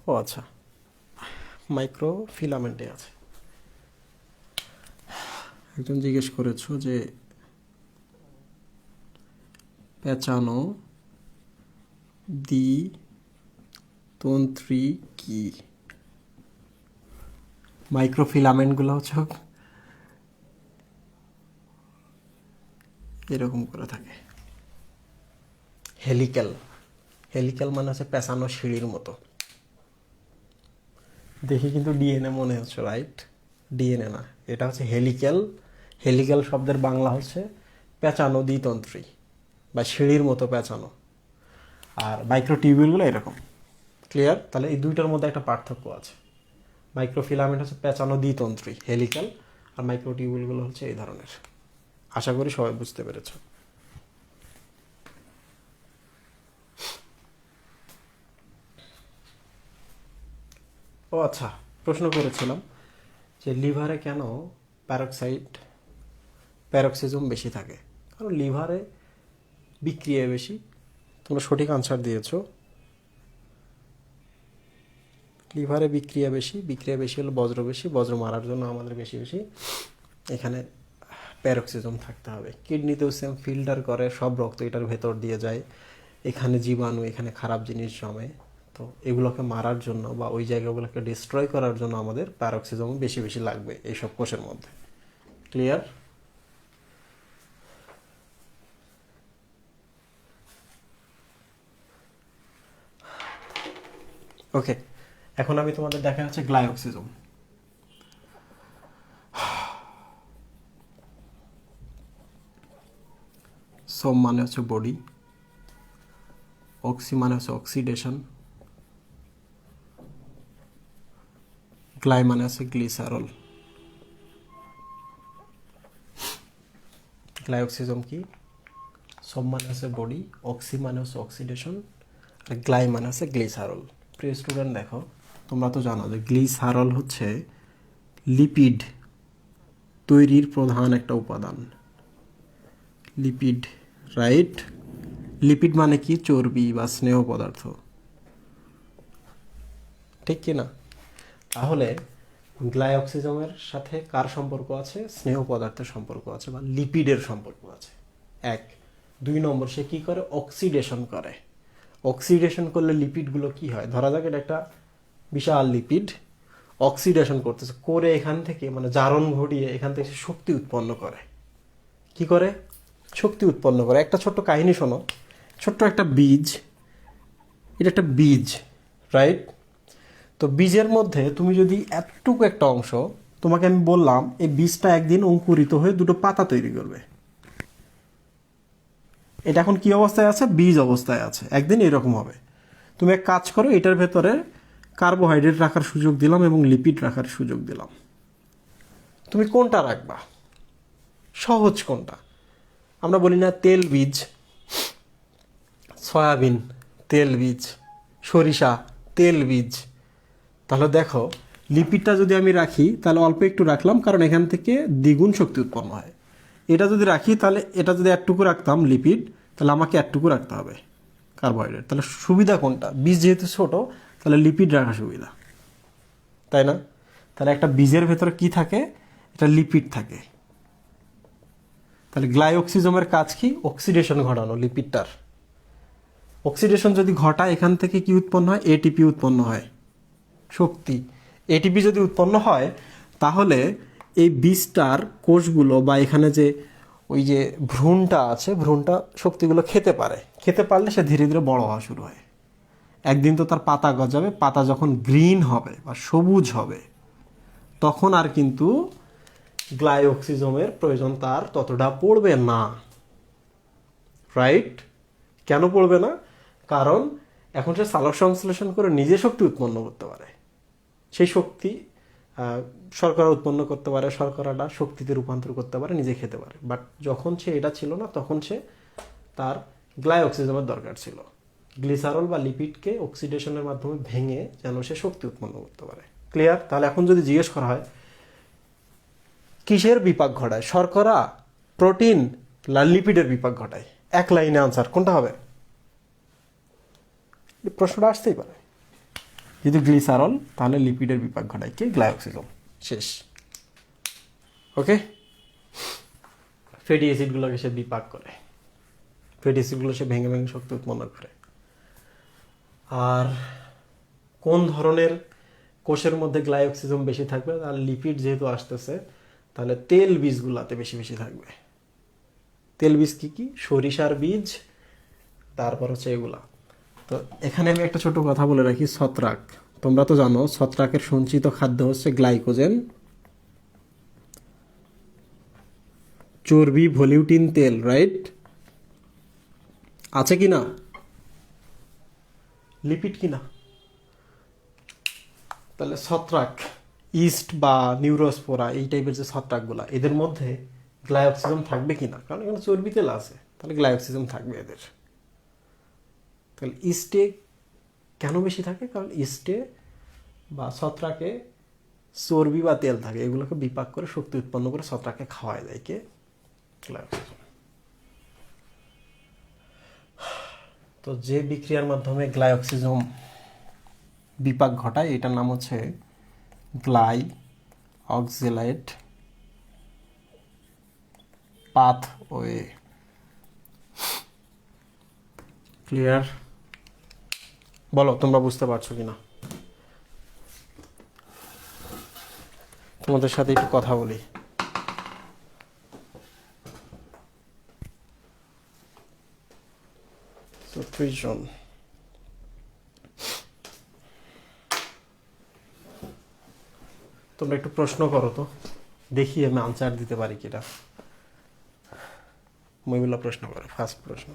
ও আচ্ছা, মাইক্রোফিলামেন্টে আছে। একজন জিজ্ঞেস করেছো যে পেঁচানো দ্বিতন্ত্রী কি? মাইক্রোফিলামেন্টগুলো হচ্ছে এরকম করে থাকে, হেলিক্যাল। হেলিক্যাল মানে হচ্ছে পেঁচানো সিঁড়ির মতো। দেখি কিন্তু ডিএনএ মনে হচ্ছে, রাইট? ডিএনএ না, এটা হচ্ছে হেলিক্যাল। হেলিক্যাল শব্দের বাংলা হচ্ছে পেঁচানো দ্বিতন্ত্রী বা সিঁড়ির মতো পেঁচানো। আর মাইক্রোটিউবিউলগুলো এরকম। ক্লিয়ার? তাহলে এই দুইটার মধ্যে একটা পার্থক্য আছে। মাইক্রোফিলামেন্ট হচ্ছে পেঁচানো দ্বিতন্ত্রী, হেলিক্যাল, আর মাইক্রোটিউবিউলগুলো হচ্ছে এই ধরনের। আশা করি সবাই বুঝতে পেরেছ। ও আচ্ছা, প্রশ্ন করেছিলাম যে লিভারে কেন প্যারক্সিজম বেশি থাকে? কারণ লিভারে বিক্রিয়া বেশি। তোমরা সঠিক আনসার দিয়েছো। লিভারে বিক্রিয়া বেশি হলে বজ্র মারার জন্য আমাদের বেশি এখানে প্যারক্সিজম থাকতে হবে। কিডনিতেও সেম, ফিল্টার করে সব রক্ত এটার ভেতর দিয়ে যায়, এখানে জীবাণু, এখানে খারাপ জিনিস জমে। তো এগুলোকে মারার জন্য বা ওই জায়গাগুলোকে ডিস্ট্রয় করার জন্য আমাদের প্যারক্সিজম বেশি লাগবে এইসব কোষের মধ্যে। ক্লিয়ার? ওকে, এখন আমি তোমাদের দেখা হচ্ছে গ্লাইওক্সিজম। সোম মানে হচ্ছে বডি, অক্সি মানে হচ্ছে অক্সিডেশন, গ্লাই মানে হচ্ছে গ্লিসারল। গ্লাইওক্সিজম কি? সোম মানে হচ্ছে বডি, অক্সি মানে হচ্ছে অক্সিডেশন, আর গ্লাই মানে হচ্ছে গ্লিসারল। প্রিয় স্টুডেন্ট, দেখো তোমরা তো জানো যে গ্লিসারল হচ্ছে লিপিড তৈরির প্রধান একটা উপাদান। Lipid, right? লিপিড মানে কি? চর্বি বা স্নেহ পদার্থ, ঠিক কি না? তাহলে গ্লাইওক্সিজমের সাথে কার সম্পর্ক আছে? স্নেহ পদার্থের সম্পর্ক আছে বা লিপিডের সম্পর্ক আছে। এক। দুই নম্বর, সে কি করে? অক্সিডেশন করে। অক্সিডেশন করলে লিপিডগুলো কি হয়? ধরা যাক এটা একটা বিশাল লিপিড, অক্সিডেশন করতেছে, করে এখান থেকে মানে জারণ ঘটিয়ে এখান থেকে শক্তি উৎপন্ন করে। কি করে? শক্তি উৎপন্ন করে। একটা ছোট্ট কাহিনী শোনো। ছোট্ট একটা বীজ, এটা একটা বীজ, রাইট? তো বীজের মধ্যে তুমি যদি এতটুকু একটা অংশ, তোমাকে আমি বললাম এই বীজটা একদিন অঙ্কুরিত হয়ে দুটো পাতা তৈরি করবে। এটা এখন কি অবস্থায় আছে? বীজ অবস্থায় আছে, একদিন এরকম হবে। তুমি এক কাজ করো, এটার ভেতরে কার্বোহাইড্রেট রাখার সুযোগ দিলাম এবং লিপিড রাখার সুযোগ দিলাম, তুমি কোনটা রাখবা? সহজ কোনটা? আমরা বলি না তেল বীজ, সয়াবিন তেল বীজ, সরিষা তেল বীজ। তাহলে দেখো, লিপিডটা যদি আমি রাখি তাহলে অল্প একটু রাখলাম, কারণ এখান থেকে দ্বিগুণ শক্তি উৎপন্ন হয়। এটা যদি রাখি তাহলে, এটা যদি একটুকু রাখতাম লিপিড, তাহলে আমাকে একটুকু রাখতে হবে কার্বোহাইড্রেট। তাহলে সুবিধা কোনটা? বীজ যেহেতু ছোট, তাহলে লিপিড রাখা সুবিধা, তাই না? তাহলে একটা বীজের ভেতরে কি থাকে? এটা লিপিড থাকে। তাহলে গ্লাইওক্সিজমের কাজ কি? অক্সিডেশন ঘটানো লিপিডটার। অক্সিডেশন যদি ঘটায়, এখান থেকে কি উৎপন্ন হয়? এটিপি উৎপন্ন হয়, শক্তি। এটিপি যদি উৎপন্ন হয়, তাহলে এই বীজটার কোষগুলো বা এখানে যে ওই যে ভ্রূণটা আছে, ভ্রূণটা শক্তিগুলো খেতে পারে। খেতে পারলে সে ধীরে ধীরে বড় হওয়া শুরু হয়। একদিন তো তার পাতা গজাবে, পাতা যখন গ্রিন হবে বা সবুজ হবে, তখন আর কিন্তু গ্লাইওক্সিজমের প্রয়োজন তার ততটা পড়বে না, রাইট? কেন পড়বে না? কারণ এখন সে সালোক সংশ্লেষণ করে নিজে শক্তি উৎপন্ন করতে পারে। সেই শক্তি শর্করা উৎপন্ন করতে পারে, শর্করাটা শক্তিতে রূপান্তর করতে পারে, নিজে খেতে পারে। বাট যখন সে এটা ছিল না, তখন সে তার গ্লাইওক্সিজমের দরকার ছিল, গ্লিসারল বা লিপিডকে অক্সিডেশনের মাধ্যমে ভেঙে যেন সে শক্তি উৎপন্ন করতে পারে। ক্লিয়ার? তাহলে এখন যদি জিজ্ঞেস করা হয় কিসের বিপাক ঘটায়, শর্করা, প্রোটিন, লিপিডের বিপাক ঘটায়, এক লাইনে আনসার কোনটা হবে? প্রশ্নটা আসতেই পারে। যদি গ্লিসারল, তাহলে লিপিডের বিপাক ঘটায় কি? গ্লাইওক্সিজম। শেষ। ওকে। ফ্যাটি অ্যাসিডগুলোকে সে বিপাক করে, ফ্যাটি অ্যাসিডগুলো সে ভেঙে ভেঙে শক্তি উৎপন্ন করে। আর কোন ধরনের কোষের মধ্যে গ্লাইওক্সিজম বেশি থাকবে? আর লিপিড যেহেতু আসতেছে, তাহলে তেল বীজগুলাতে বেশি বেশি থাকবে। তেল বীজ কি কি? সরিষার বীজ, তারপর হচ্ছে এগুলা। তো এখানে আমি একটা ছোট কথা বলে রাখি, ছত্রাক। তোমরা তো জানো ছত্রাকের সঞ্চিত খাদ্য হচ্ছে গ্লাইকোজেন, চর্বি, ভলিউটিন, তেল, রাইট? আছে কি না? লিপিড কি না? তাহলে ছত্রাক, ইস্ট বা নিউরোস্পোরা, এই টাইপের যে ছত্রাকগুলা, এদের মধ্যে গ্লাইওক্সিজম থাকবে কি না? কারণ এখানে চর্বি তেল আছে, তাহলে গ্লাইওক্সিজম থাকবে এদের। তাহলে ইস্টে কেন বেশি থাকে? কারণ ইস্টে বা ছত্রাকে চর্বি বা তেল থাকে, এগুলোকে বিপাক করে শক্তি উৎপন্ন করে ছত্রাকে খাওয়ায় দেয় কে? গ্লাইওক্সিজম। তো যে বিক্রিয়ার মাধ্যমে গ্লাইওক্সিজম বিপাক ঘটায়, এটার নাম হচ্ছে গ্লাই অক্সিলেট পাথওয়ে। ক্লিয়ার? বলো তোমরা বুঝতে পারছো কিনা? তোমাদের সাথে একটু কথা বলি। তো 3 জন। তোমরা একটু প্রশ্ন করো তো, দেখি আমি আনসার দিতে পারি কিনা। মহিলা প্রশ্ন করো, ফার্স্ট প্রশ্ন।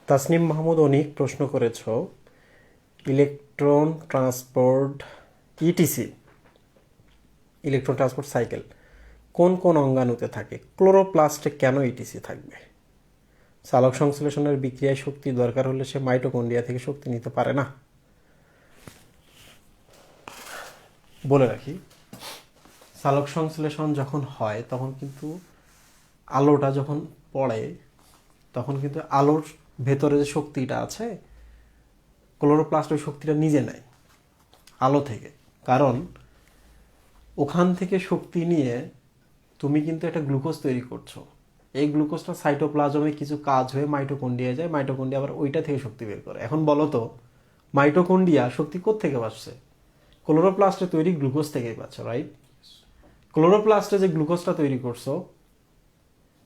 তাসনিম মাহমুদ অনিক প্রশ্ন করেছ, electron transport etc, electron transport cycle কোন কোন অঙ্গাণুতে থাকে? ক্লোরোপ্লাস্টে কেন ইটিসি থাকবে? সালোক সংশ্লেষণের বিক্রিয়ায় শক্তি দরকার হলে সে মাইটোকন্ড্রিয়া থেকে শক্তি নিতে পারে না। বলে রাখি, সালোক সংশ্লেষণ যখন হয় তখন কিন্তু আলোটা যখন পড়ে, তখন কিন্তু আলোর ভেতরে যে শক্তিটা আছে, ক্লোরোপ্লাস্ট ওই শক্তিটা নিজে নেয় আলো থেকে। কারণ ওখান থেকে শক্তি নিয়ে তুমি কিন্তু একটা গ্লুকোজ তৈরি করছো। এই গ্লুকোজটা সাইটোপ্লাজমে কিছু কাজ হয়ে মাইটোকন্ড্রিয়া যায়, মাইটোকন্ড্রিয়া আবার ওইটা থেকে শক্তি বের করে। এখন বলো তো, মাইটোকন্ড্রিয়া শক্তি কোত্থেকে পাচ্ছে? ক্লোরোপ্লাস্টে তৈরি গ্লুকোজ থেকেই পাচ্ছে, রাইট? ক্লোরোপ্লাস্টে যে গ্লুকোজটা তৈরি করছো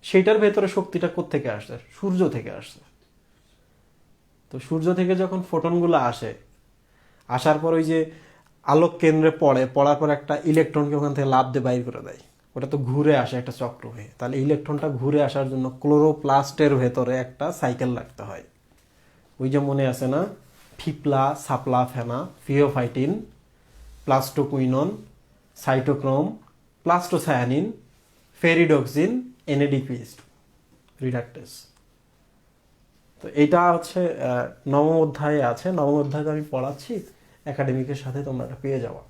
সেইটার ভেতরে শক্তিটা কোত্থেকে আসছে? সূর্য থেকে আসছে। তো সূর্য থেকে যখন ফোটনগুলো আসে, আসার পর ওই যে আলোক কেন্দ্রে পড়ার পর একটা ইলেকট্রনকে ওখান থেকে লাফ দিয়ে বাইর করে দেয়, ওটা তো ঘুরে আসে একটা চক্র হয়ে। তাহলে ইলেকট্রনটা ঘুরে আসার জন্য ক্লোরোপ্লাস্টের ভেতরে একটা সাইকেল রাখতে হয়। ওই যে মনে আছে না, ফিপলা, সাপলা, ফেনা, ফিওফাইটিন, প্লাস্টোকুইনন, সাইটোক্রোম, প্লাস্টোসায়ানিন, ফেরিডক্সিন, এনএডিপিএস রিডাক্টেস। তো এটা হচ্ছে নবম অধ্যায়ে আছে। নবম অধ্যায়ে আমি পড়াচ্ছি, একাডেমিকের সাথে তোমরা এটা পেয়ে যাওয়া।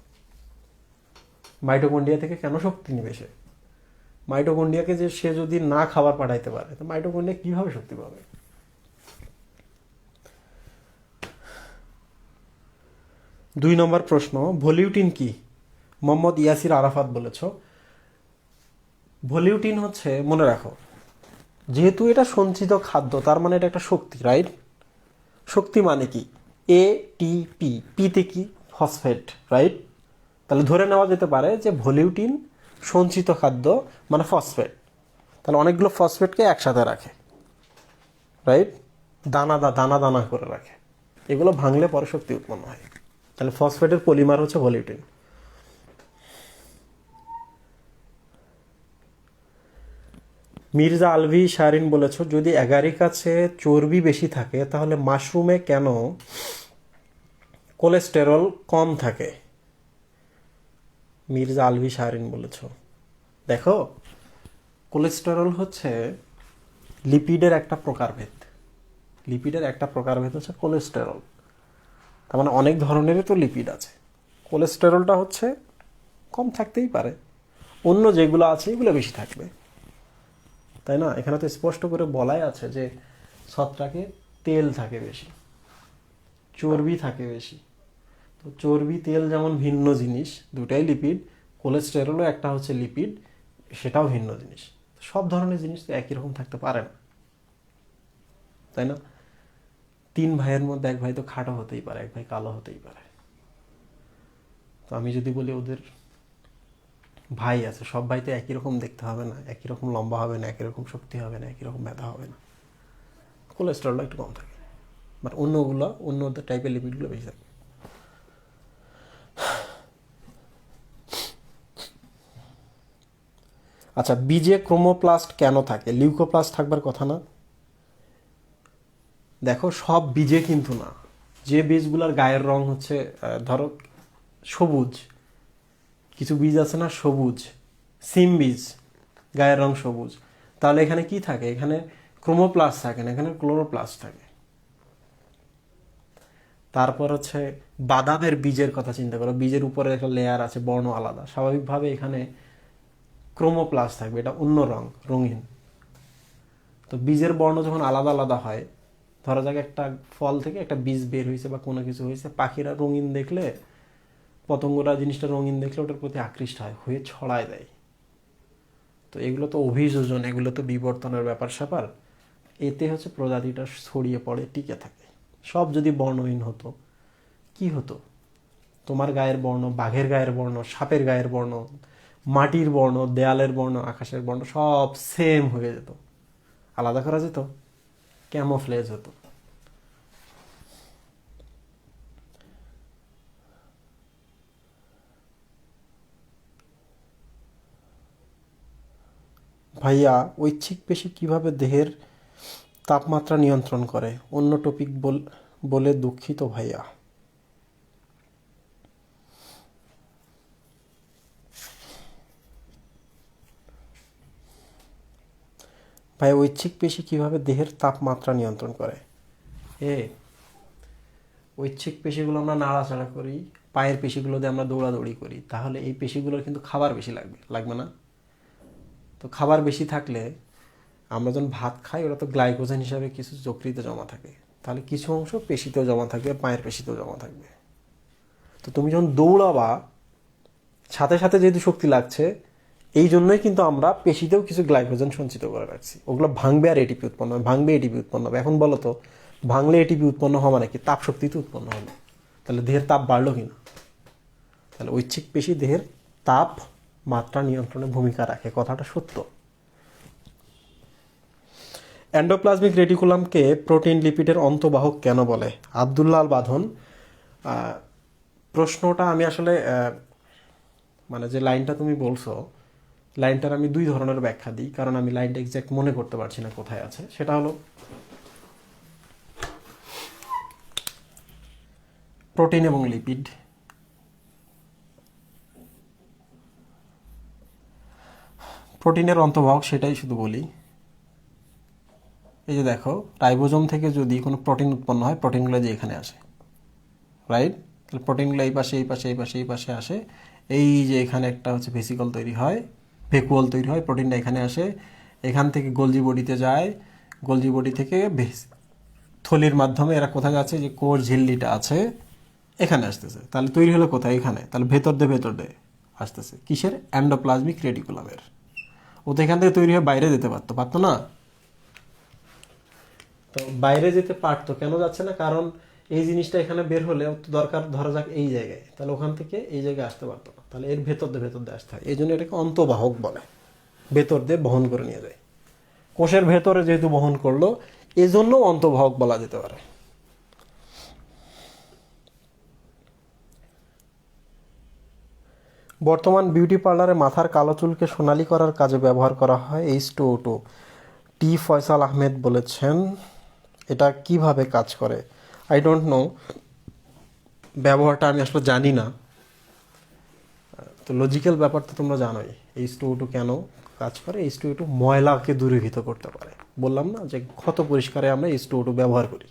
মাইটোকন্ড্রিয়া থেকে কেন শক্তি নিবে সে? মাইটোকন্ড্রিয়াকে যে সে যদি না খাবার পাঠাইতে পারে, তো মাইটোকন্ড্রিয়া কিভাবে শক্তি পাবে? 2 নম্বর প্রশ্ন, ভলিউটিন কি? মোহাম্মদ ইয়াসির আরাফাত বলেছ। ভলিউটিন হচ্ছে, মনে রাখো, যেহেতু এটা সঞ্চিত খাদ্য, তার মানে এটা একটা শক্তি, রাইট? শক্তি মানে কি? এটিপি, পিতে কি? Phosphate, right? তাহলে ধরে নেওয়া যেতে পারে যে ভলিউটিন সঞ্চিত খাদ্য মানে ফসফেট। তাহলে অনেকগুলো ফসফেটকে একসাথে রাখে, রাইট? দানা দানা করে রাখে। এগুলো ভাঙলে পরে শক্তি উৎপন্ন হয়। তাহলে ফসফেটের পলিমার হচ্ছে ভলিউটিন। মির্জা আলভি শারিন বলেছ, যদি অ্যাগারিকাসে চর্বি বেশি থাকে তাহলে মাশরুমে কেন কোলেস্টেরল কম থাকে? মির্জা আলভি শারিন বলেছ। দেখো, কোলেস্টেরল হচ্ছে লিপিডের একটা প্রকারভেদ। লিপিডের একটা প্রকারভেদ হচ্ছে কোলেস্টেরল। তার মানে অনেক ধরনেরই তো লিপিড আছে। কোলেস্টেরলটা হচ্ছে কম থাকতেই পারে, অন্য যেগুলো আছে এগুলো বেশি থাকবে, তাই না? এখানে তো স্পষ্ট করে বলাই আছে যে ছত্রাকে তেল থাকে বেশি, চর্বি থাকে বেশি। তো চর্বি তেল যেমন ভিন্ন জিনিস, দুটাই লিপিড। কোলেস্টেরলও একটা হচ্ছে লিপিড, সেটাও ভিন্ন জিনিস। সব ধরনের জিনিস তো একই রকম থাকতে পারে না, তাই না? 3 ভাইয়ের মধ্যে 1 ভাই তো খাটো হতেই পারে, 1 ভাই কালো হতেই পারে। তো আমি যদি বলি ওদের ভাই আছে, সব ভাই তো একই রকম দেখতে হবে না, একই রকম লম্বা হবে না, একই রকম শক্তি হবে না, একই রকম ব্যথা হবে না। কোলেস্টেরলটা একটু কম থাকে, বাট অন্য টাইপের লিপিডগুলো বেশি থাকে। আচ্ছা, বীজে ক্রোমোপ্লাস্ট কেন থাকে? লিউকোপ্লাস্ট থাকবার কথা না? দেখো, সব বীজে কিন্তু না। যে বীজগুলোর গায়ের রং হচ্ছে ধরো সবুজ, কিছু বীজ আছে না সবুজ, সিম বীজ, গায়ের রং সবুজ, তাহলে এখানে কি থাকে? এখানে ক্রোমোপ্লাস্ট থাকে না, এখানে ক্লোরোপ্লাস্ট থাকে। তারপর হচ্ছে বাদামের বীজের কথা চিন্তা করো, বীজের উপরে একটা লেয়ার আছে, বর্ণ আলাদা, স্বাভাবিকভাবে এখানে ক্রোমোপ্লাস্ট থাকবে, এটা অন্য রঙিন। তো বীজের বর্ণ যখন আলাদা আলাদা হয়, ধরা যাক একটা ফল থেকে একটা বীজ বের হয়েছে বা কোনো কিছু হয়েছে, পাখিরা রঙিন দেখলে, পতঙ্গরা জিনিসটা রঙিন দেখলে ওটার প্রতি আকৃষ্ট হয়ে ছড়ায় দেয়। তো এগুলো তো অভিযোজন, এগুলো তো বিবর্তনের ব্যাপার স্যাপার। এতে হচ্ছে প্রজাতিটা ছড়িয়ে পড়ে, টিকে থাকে। সব যদি বর্ণহীন হতো, কি হতো? তোমার গায়ের বর্ণ, বাঘের গায়ের বর্ণ, সাপের গায়ের বর্ণ, মাটির বর্ণ, দেয়ালের বর্ণ, আকাশের বর্ণ সব সেম হয়ে যেত, আলাদা করা যেত, ক্যামোফ্লেজ হতো। ভাইয়া, ঐচ্ছিক পেশি কিভাবে দেহের তাপমাত্রা নিয়ন্ত্রণ করে? অন্য টপিক বলে দুঃখিত ভাইয়া। ভাই, ঐচ্ছিক পেশি কিভাবে দেহের তাপমাত্রা নিয়ন্ত্রণ করে? ঐচ্ছিক পেশিগুলো আমরা নাড়াচাড়া করি, পায়ের পেশিগুলো দিয়ে আমরা দৌড়াদৌড়ি করি, তাহলে এই পেশিগুলোর কিন্তু খাবার বেশি লাগবে না? তো খাবার বেশি থাকলে আমরা যখন ভাত খাই ওটা তো গ্লাইকোজেন হিসাবে কিছু যকৃতে জমা থাকে, তাহলে কিছু অংশ পেশিতেও জমা থাকবে, পায়ের পেশিতেও জমা থাকবে। তো তুমি যখন দৌড়াবা সাথে সাথে যেহেতু শক্তি লাগছে, এই জন্যই কিন্তু আমরা পেশিতেও কিছু গ্লাইকোজেন সঞ্চিত করে রাখছি। ওগুলো ভাঙবে আর এটিপি উৎপন্ন হবে, ভাঙবে এটিপি উৎপন্ন হবে। এখন বলো তো, ভাঙলে এটিপি উৎপন্ন হওয়া মানে কি? তাপ শক্তি তো উৎপন্ন হলো, তাহলে দেহের তাপ বাড়লো কিনা? তাহলে ঐচ্ছিক পেশি দেহের তাপ মাত্রা নিয়ন্ত্রণে ভূমিকা রাখে, কথাটা সত্য। এন্ডোপ্লাজমিক রেটিকুলামকে প্রোটিন লিপিডের অন্তবাহক কেন বলে? আব্দুল্লাহ আল বাঁধন। প্রশ্নটা আমি আসলে মানে যে লাইনটা তুমি বলছো, লাইনটার আমি দুই ধরনের ব্যাখ্যা দিই, কারণ আমি লাইনটা এক্স্যাক্ট মনে করতে পারছি না কোথায় আছে। সেটা হলো প্রোটিন এবং লিপিড, প্রোটিনের অন্তর্বাহক সেটাই শুধু বলি। এই যে দেখো, রাইবোজোম থেকে যদি কোনো প্রোটিন উৎপন্ন হয়, প্রোটিনগুলো যে এখানে আসে, রাইট? তাহলে প্রোটিনগুলো এই পাশে এই পাশে এই পাশে এই পাশে আসে। এই যে এখানে একটা হচ্ছে ভেসিকল তৈরি হয়, ভেকুয়াল তৈরি হয়, প্রোটিনটা এখানে আসে, এখান থেকে গোলজি বডিতে যায়, গোলজি বডি থেকে থলির মাধ্যমে এরা কোথায় যাচ্ছে, যে কোর ঝিল্লিটা আছে এখানে আসতেছে। তাহলে তৈরি হলো কোথায়? এখানে। তাহলে ভেতর দিয়ে আসতেছে কিসের? এন্ডোপ্লাজমিক রেটিকুলামের। ও তো এখান থেকে তৈরি হয়ে বাইরে যেতে পারতো, পারতো না? তো বাইরে যেতে পারতো, কেন যাচ্ছে না? কারণ এই জিনিসটা এখানে বের হলে দরকার, ধরা যাক এই জায়গায়, তাহলে ওখান থেকে এই জায়গায় আসতে পারতো না। তাহলে এর ভেতর দিয়ে আসতে হয়, এই জন্য এটাকে অন্তবাহক বলে, ভেতর দিয়ে বহন করে নিয়ে যায়। কোষের ভেতরে যেহেতু বহন করলো, এজন্য অন্তবাহক বলা যেতে পারে। বর্তমান বিউটি পার্লারে মাথার কালো চুলকে সোনালি করার কাজে ব্যবহার করা হয় H2O2। টি ফয়সাল আহমেদ বলেছেন। এটা কিভাবে কাজ করে? আই ডোন্ট নো, ব্যবহারটা আমি আসলে জানি না। তো লজিক্যাল ব্যাপার তো তোমরা জানোই, H2O2 কেন কাজ করে। H2O2 ময়লাকে দূরীভূত করতে পারে। বললাম না যে ক্ষত পরিষ্কারে আমরা H2O2 ব্যবহার করি।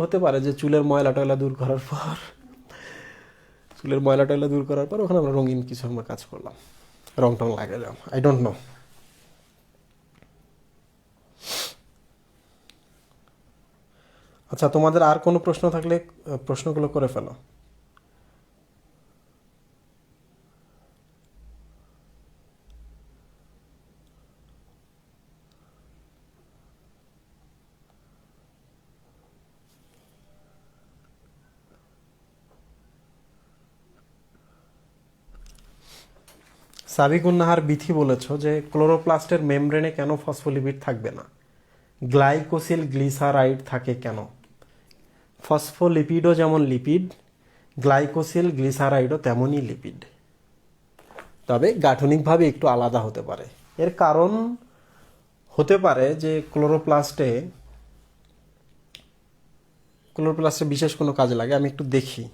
হতে পারে যে চুলের ময়লা টয়লা দূর করার পর, ওখানে আমরা রঙিন কিছু আমরা কাজ করলাম, রং টং লাগালাম, আই ডোন্ট নো। আচ্ছা, তোমাদের আর কোনো প্রশ্ন থাকলে প্রশ্নগুলো করে ফেলো। সাবিকুন্নাহার বিথি বলেছ যে ক্লোরোপ্লাস্টের মেমব্রেনে কেন ফসফোলিপিড থাকবে না? গ্লাইকোসিল গ্লিসারাইড থাকে কেন? ফসফোলিপিডও যেমন লিপিড, গ্লাইকোসিল গ্লিসারাইডও তেমনই লিপিড, তবে গাঠনিকভাবে একটু আলাদা হতে পারে। এর কারণ হতে পারে যে ক্লোরোপ্লাস্টে বিশেষ কোনো কাজে লাগে, আমি একটু দেখি।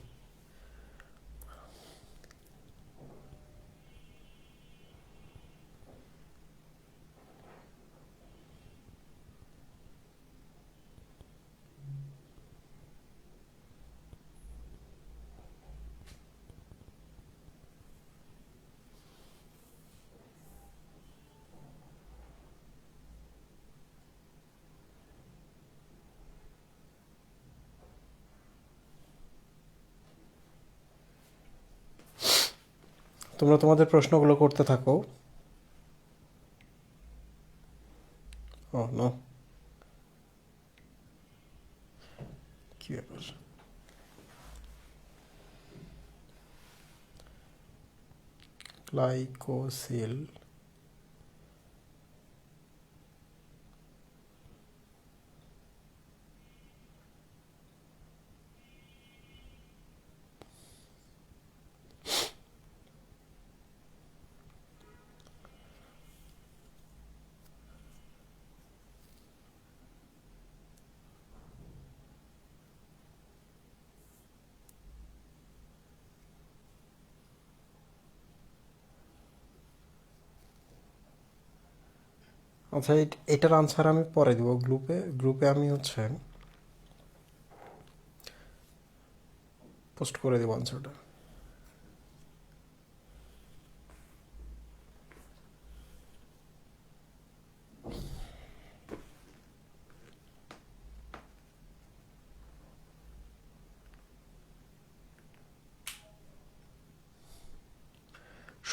তোমরা তোমাদের প্রশ্নগুলো করতে থাকো। ও নো, কি ব্যাপার? গ্লাইকোসিল আচ্ছা, এটার আনসার আমি পরে দেবো গ্রুপে আমি হচ্ছে পোস্ট করে দেবো আনসারটা।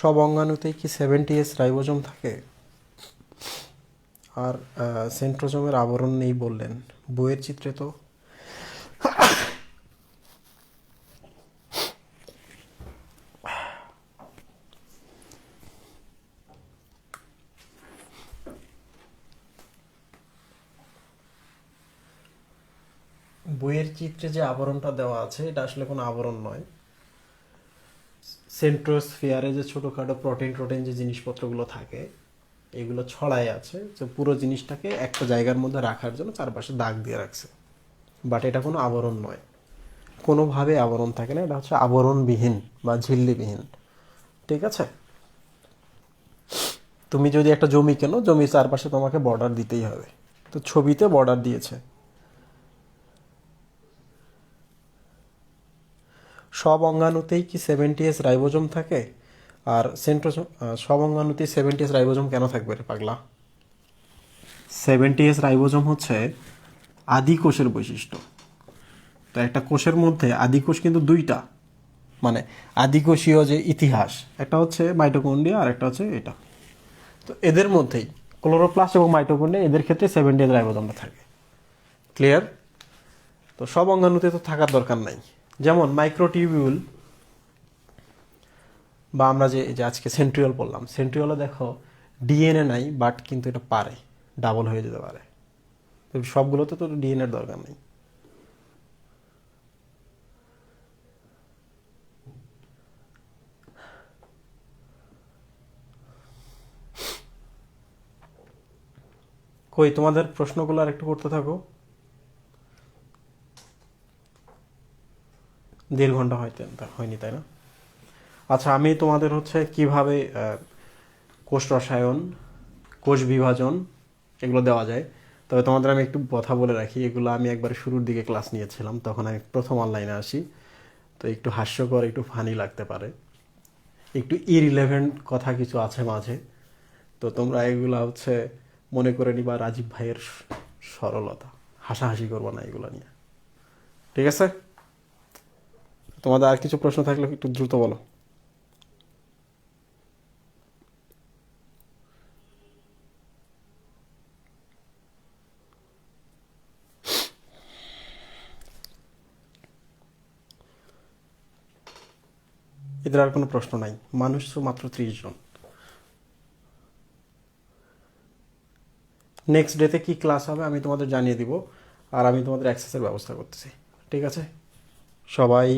সব অঙ্গাণুতেই কি 70S রাইবোজোম থাকে? আর সেন্ট্রোজোমের আবরণ নেই বললেন, বইয়ের চিত্রে তো বইয়ের চিত্রে যে আবরণটা দেওয়া আছে এটা আসলে কোনো আবরণ নয়। সেন্ট্রোস্ফিয়ারে যে ছোটোখাটো প্রোটিন যে জিনিসপত্রগুলো থাকে এগুলো ছড়ায় আছে, যে পুরো জিনিসটাকে একটা জায়গার মধ্যে রাখার জন্য চারপাশে দাগ দিয়ে রাখছে, বাট এটা কোনো আবরণ নয়, কোনোভাবে আবরণ থাকে না, এটা হচ্ছে আবরণবিহীন বা ঝিল্লিবিহীন। ঠিক আছে, তুমি যদি একটা জমি কেনো, জমির চারপাশে তোমাকে বর্ডার দিতেই হবে, তো ছবিতে বর্ডার দিয়েছে। সব অঙ্গাণুতেই কি 70S রাইবোজোম থাকে? আর সেন্ট্রোজোম, সব অঙ্গাণুতেই 70S রাইবোজোম কেন থাকবে রে পাগলা? 70S রাইবোজোম হচ্ছে আদি কোষের বৈশিষ্ট্য। তো একটা কোষের মধ্যে আদি কোষ কিন্তু দুইটা, মানে আদিকোষীয় যে ইতিহাস, একটা হচ্ছে মাইটোকন্ড্রিয়া আর একটা হচ্ছে এটা। তো এদের মধ্যেই ক্লোরোপ্লাস্ট এবং মাইটোকন্ড্রিয়া, এদের ক্ষেত্রে 70S রাইবোজোমটা থাকে। ক্লিয়ার? তো সব অঙ্গাণুতে তো থাকার দরকার নাই। যেমন মাইক্রোটিউবিউল বা আমরা যে আজকে সেন্ট্রিওল পড়লাম, সেন্ট্রিওলে দেখো ডিএনএ নাই, বাট কিন্তু এটা পারে ডাবল হয়ে যেতে পারে। তো সবগুলোতে তো ডিএনএর দরকার নেই। কই তোমাদের প্রশ্নগুলো আর একটু করতে থাকো। 1.5 ঘন্টা হয়নি, তাই না? আচ্ছা, আমি তোমাদের হচ্ছে কিভাবে কোষ রসায়ন, কোষ বিভাজন এগুলো দেওয়া যায়, তবে তোমাদের আমি একটু কথা বলে রাখি, এগুলো আমি একবার শুরুর দিকে ক্লাস নিয়েছিলাম, তখন আমি প্রথম অনলাইনে আসি, তো একটু হাস্যকর, একটু ফানি লাগতে পারে, একটু ইরিলেভেন্ট কথা কিছু আছে মাঝে, তো তোমরা এগুলা হচ্ছে মনে করে নিবা রাজীব ভাইয়ের সরলতা, হাসাহাসি করবো না এগুলো নিয়ে। ঠিক আছে, তোমাদের আর কিছু প্রশ্ন থাকলে একটু দ্রুত বলো। এদের আর কোনো প্রশ্ন নাই, মানুষ তো মাত্র 30 জন। নেক্সট ডেতে কি ক্লাস হবে আমি তোমাদের জানিয়ে দিব, আর আমি তোমাদের অ্যাক্সেসের ব্যবস্থা করতেছি। ঠিক আছে, সবাই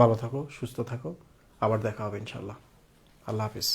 ভালো থাকো, সুস্থ থাকো, আবার দেখা হবে ইনশাল্লাহ। আল্লাহ হাফিজ।